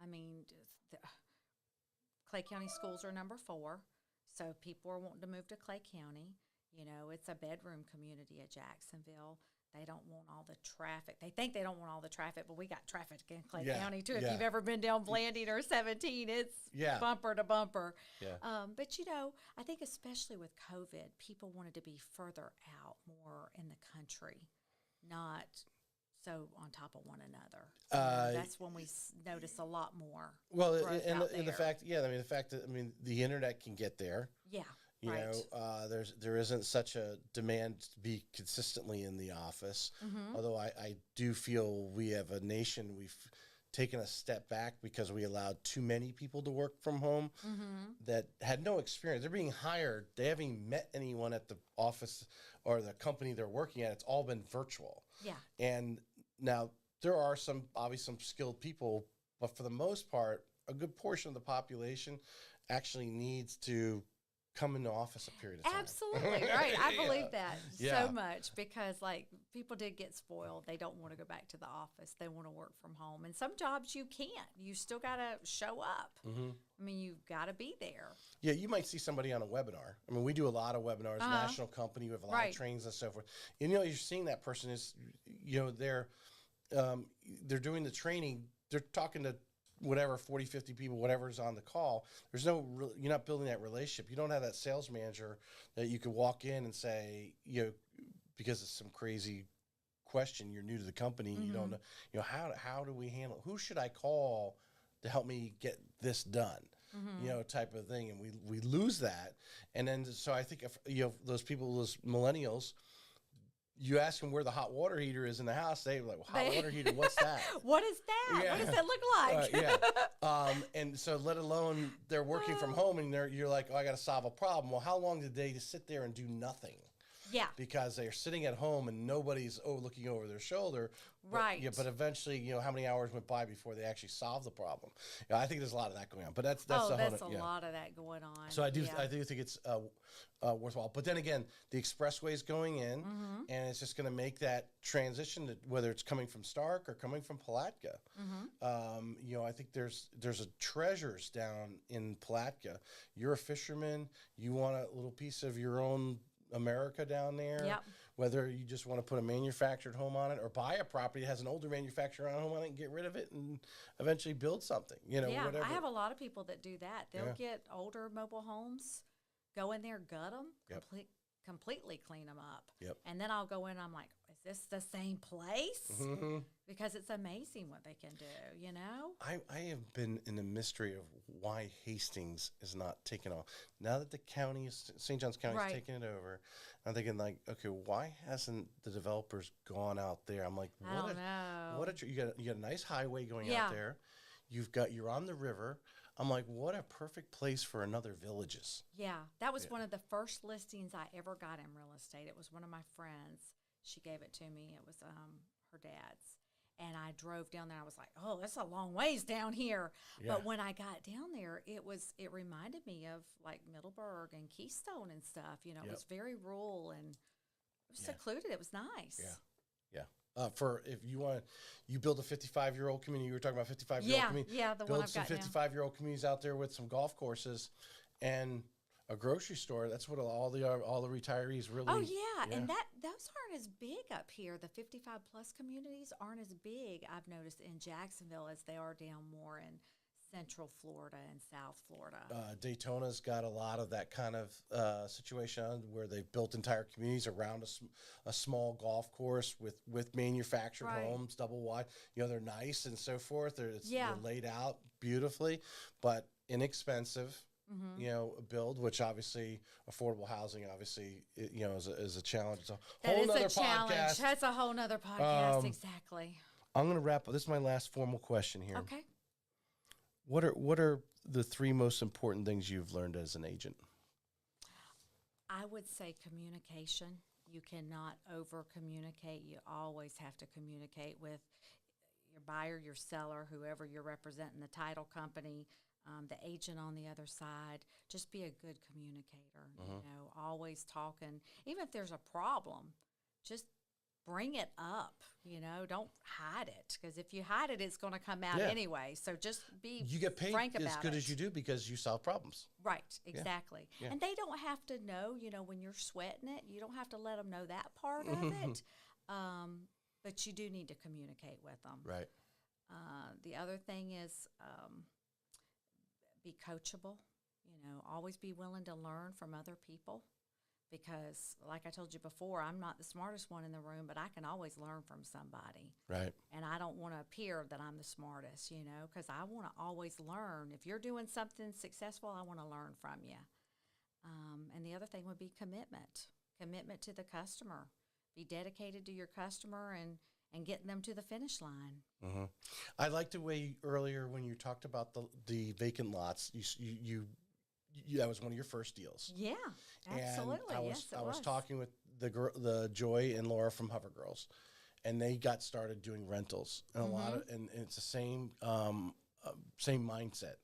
I mean, Clay County schools are number 4. So people are wanting to move to Clay County. It's a bedroom community at Jacksonville. They don't want all the traffic. They think they don't want all the traffic, but we got traffic in Clay County, too. If you've ever been down Blanding or 17, it's bumper to bumper. Yeah. But, I think especially with COVID, people wanted to be further out, more in the country, not so on top of one another. That's when we notice a lot more. Well, growth and out the there. fact, the fact that, the internet can get there. Yeah. You right. know, there isn't such a demand to be consistently in the office. Although I do feel we have a nation, we've taken a step back because we allowed too many people to work from home that had no experience. They're being hired. They haven't even met anyone at the office or the company they're working at. It's all been virtual. Yeah. And now there are obviously some skilled people, but for the most part, a good portion of the population actually needs to come into office a period of time. Absolutely, right. I believe that Yeah. so much because, like, people did get spoiled. They don't want to go back to the office. They want to work from home. And some jobs you can't. You still got to show up. I mean, you've got to be there. Yeah, you might see somebody on a webinar. I mean, we do a lot of webinars, national company, we have a lot of trainings and so forth. And, you're seeing that person is, they're doing the training. They're talking to whatever, 40, 50 people, whatever's on the call. There's you're not building that relationship. You don't have that sales manager that you could walk in and say, because it's some crazy question, you're new to the company, you don't know, how do we handle it? Who should I call to help me get this done? Type of thing. And we lose that. And then, so I think if, those people, those millennials, you ask them where the hot water heater is in the house, they're like, well, hot water heater, what's that? What is that? Yeah. What does that look like? And so let alone they're working from home and you're like, oh, I got to solve a problem. Well, how long did they just sit there and do nothing? Yeah. Because they're sitting at home and nobody's looking over their shoulder. Right. But eventually, how many hours went by before they actually solved the problem? I think there's a lot of that going on. But that's a lot of that going on. So I do think it's worthwhile. But then again, the expressway is going in, and it's just going to make that transition, whether it's coming from Stark or coming from Palatka. I think there's a treasures down in Palatka. You're a fisherman. You want a little piece of your own America down there. Yep. Whether you just want to put a manufactured home on it or buy a property that has an older manufactured home on it and get rid of it and eventually build something, whatever. I have a lot of people that do that. They'll get older mobile homes, go in there, gut them, completely clean them up. Yep. And then I'll go in and I'm like, is this the same place? Because it's amazing what they can do, I have been in the mystery of why Hastings is not taken off. Now that St. John's County is taking it over, I'm thinking like, okay, why hasn't the developers gone out there? I'm like, I don't know. You got a nice highway going out there. You're on the river. I'm like, what a perfect place for another Villages. Yeah, that was one of the first listings I ever got in real estate. It was one of my friends. She gave it to me. It was her dad's. And I drove down there. I was like, oh, that's a long ways down here. Yeah. But when I got down there, it reminded me of like Middleburg and Keystone and stuff. It was very rural and secluded. It was nice. Yeah. For if you build a 55-year-old community, you were talking about 55-year-old community. Yeah, the one I've got now. Build some 55-year-old communities out there with some golf courses and a grocery store. That's what all the retirees really. Oh yeah, and those aren't as big up here. The 55+ communities aren't as big, I've noticed, in Jacksonville as they are down more in Central Florida and South Florida. Daytona's got a lot of that kind of situation where they've built entire communities around a small golf course with manufactured homes, double wide. They're nice and so forth. They're laid out beautifully, but inexpensive. Build, which obviously affordable housing, obviously, is a challenge. It's a whole nother podcast. That's a whole nother podcast, exactly. I'm going to wrap up. This is my last formal question here. Okay. What are the 3 most important things you've learned as an agent? I would say communication. You cannot over-communicate. You always have to communicate with your buyer, your seller, whoever you're representing, the title company, the agent on the other side. Just be a good communicator, always talking. Even if there's a problem, just bring it up, don't hide it. Because if you hide it, it's going to come out anyway. So just be You get paid frank about as good as you do because you solve problems. Right, exactly. Yeah. And they don't have to know, when you're sweating it, you don't have to let them know that part of it. But you do need to communicate with them. Right. The other thing is be coachable, always be willing to learn from other people because, like I told you before, I'm not the smartest one in the room, but I can always learn from somebody. Right. And I don't want to appear that I'm the smartest, because I want to always learn. If you're doing something successful, I want to learn from you. And the other thing would be commitment to the customer. Be dedicated to your customer and getting them to the finish line. Mm-hmm. I liked the way earlier when you talked about the vacant lots. You that was one of your first deals. Yeah, absolutely. And Yes, I was talking with the Joy and Laura from Hover Girls, and they got started doing rentals, and and it's the same same mindset.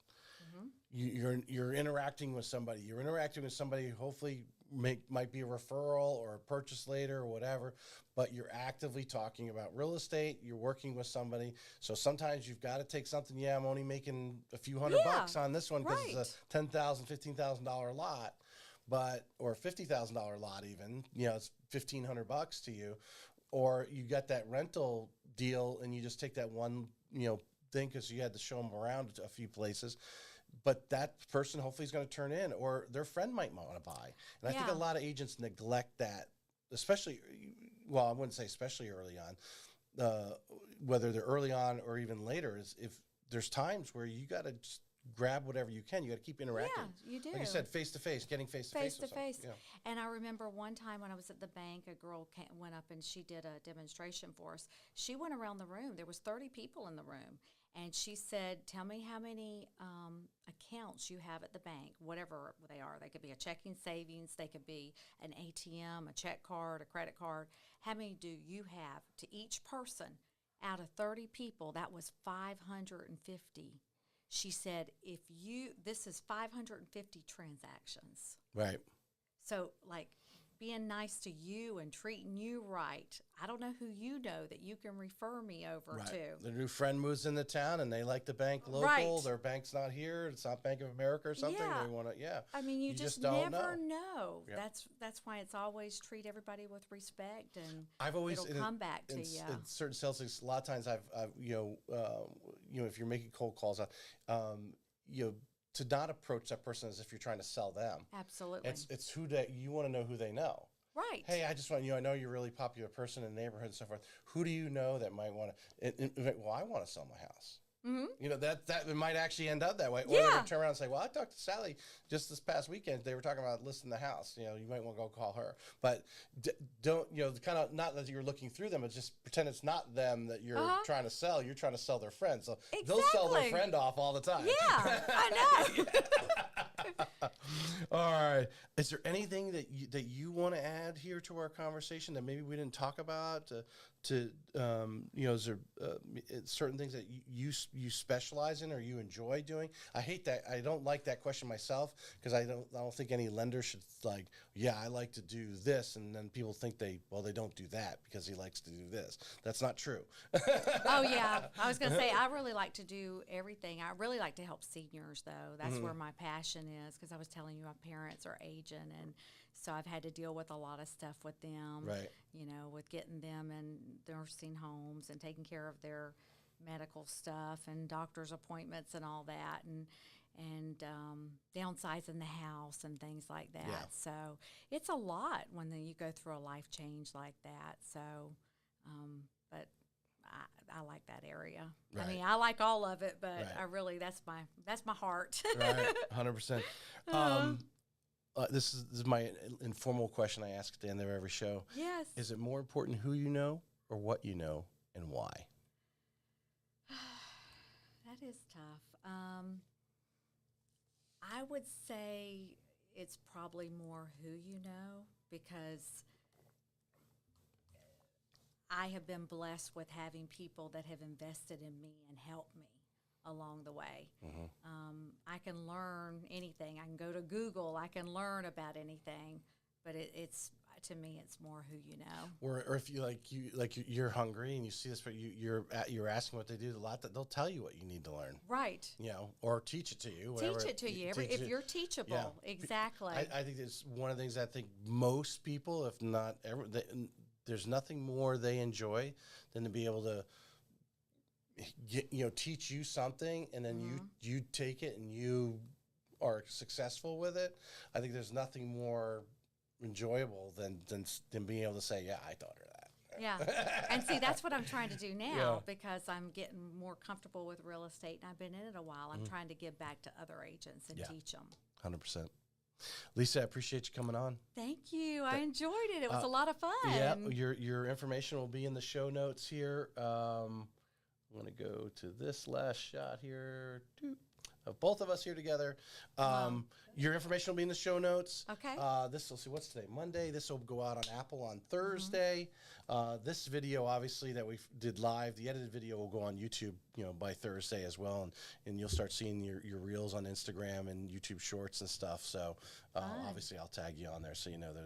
You're interacting with somebody. You're interacting with somebody who hopefully might be a referral or a purchase later or whatever, but you're actively talking about real estate. You're working with somebody. So sometimes you've got to take something. Yeah, I'm only making a few $100 on this one because it's a $10,000, $15,000 lot, or $50,000 lot even. You know, it's $1,500 to you. Or you got that rental deal and you just take that one, thing because you had to show them around a few places. But that person hopefully is going to turn in, or their friend might want to buy. And I think a lot of agents neglect that, especially, well, I wouldn't say especially early on, whether they're early on or even later, is if there's times where you got to just grab whatever you can. You got to keep interacting. Yeah, you do. Like you said, face-to-face, getting face-to-face. Face-to-face. Yeah. And I remember one time when I was at the bank, a girl went up and she did a demonstration for us. She went around the room. There was 30 people in the room. And she said, tell me how many accounts you have at the bank, whatever they are. They could be a checking savings. They could be an ATM, a check card, a credit card. How many do you have? To each person, out of 30 people, that was 550. She said, this is 550 transactions. Right. So, like, being nice to you and treating you right. I don't know who you know that you can refer me over to. Their new friend moves into town and they like the bank local. Right. Their bank's not here. It's not Bank of America or something. Yeah. They want to, I mean, you just don't never know. Yep. That's why it's always treat everybody with respect, and I've always it'll come back to you. In certain sales things, a lot of times I've if you're making cold calls, to not approach that person as if you're trying to sell them. Absolutely. It's who that you want to know who they know. Right. Hey, I just want I know you're a really popular person in the neighborhood and so forth. Who do you know that might want to? Well, I want to sell my house. Mm-hmm. That it might actually end up that way. Or they're going to turn around and say, well, I talked to Sally just this past weekend. They were talking about listing the house. You might want to go call her. But don't, kind of, not that you're looking through them, but just pretend it's not them that you're trying to sell. You're trying to sell their friend. So they'll sell their friend off all the time. Yeah, I know. All right. Is there anything that you want to add here to our conversation that maybe we didn't talk about? Is there certain things that you specialize in or you enjoy doing? I hate that. I don't like that question myself because I don't think any lender should I like to do this, and then people think they don't do that because he likes to do this. That's not true. Oh yeah, I was going to say I really like to do everything. I really like to help seniors though. That's where my passion is, because I was telling you my parents are aging, and so I've had to deal with a lot of stuff with them. Right. With getting them in nursing homes and taking care of their medical stuff and doctor's appointments and all that, and downsizing the house and things like that. Yeah. So it's a lot when you go through a life change like that. So, but I like that area. Right. I mean, I like all of it, but Right. I really that's my heart. Right. 100%. This is my informal question I ask at the end of every show. Yes. Is it more important who you know or what you know and why? That is tough. I would say it's probably more who you know, because I have been blessed with having people that have invested in me and helped me along the way. Mm-hmm. I can learn anything. I can go to Google. I can learn about anything, but it's to me, it's more who you know. Or if you're hungry and you see this, but you're asking what they do a lot, that they'll tell you what you need to learn. Right. Or teach it to you. Teach it to you if you're teachable. Yeah. Exactly. I think it's one of the things I think most people, if not ever, there's nothing more they enjoy than to be able to teach you something, and then you take it and you are successful with it. I think there's nothing more enjoyable than being able to say, yeah, I taught her that. Yeah. And see, that's what I'm trying to do now, because I'm getting more comfortable with real estate and I've been in it a while. I'm trying to give back to other agents and teach them. 100%. Lisa, I appreciate you coming on. Thank you. I enjoyed it. It was a lot of fun. Yeah, your information will be in the show notes here. I'm going to go to this last shot here. Of both of us here together. Your information will be in the show notes. Okay. This will see what's today, Monday. This will go out on Apple on Thursday. This video, obviously, that we did live, the edited video will go on YouTube, by Thursday as well, and you'll start seeing your reels on Instagram and YouTube Shorts and stuff. So obviously, I'll tag you on there so you know they're there.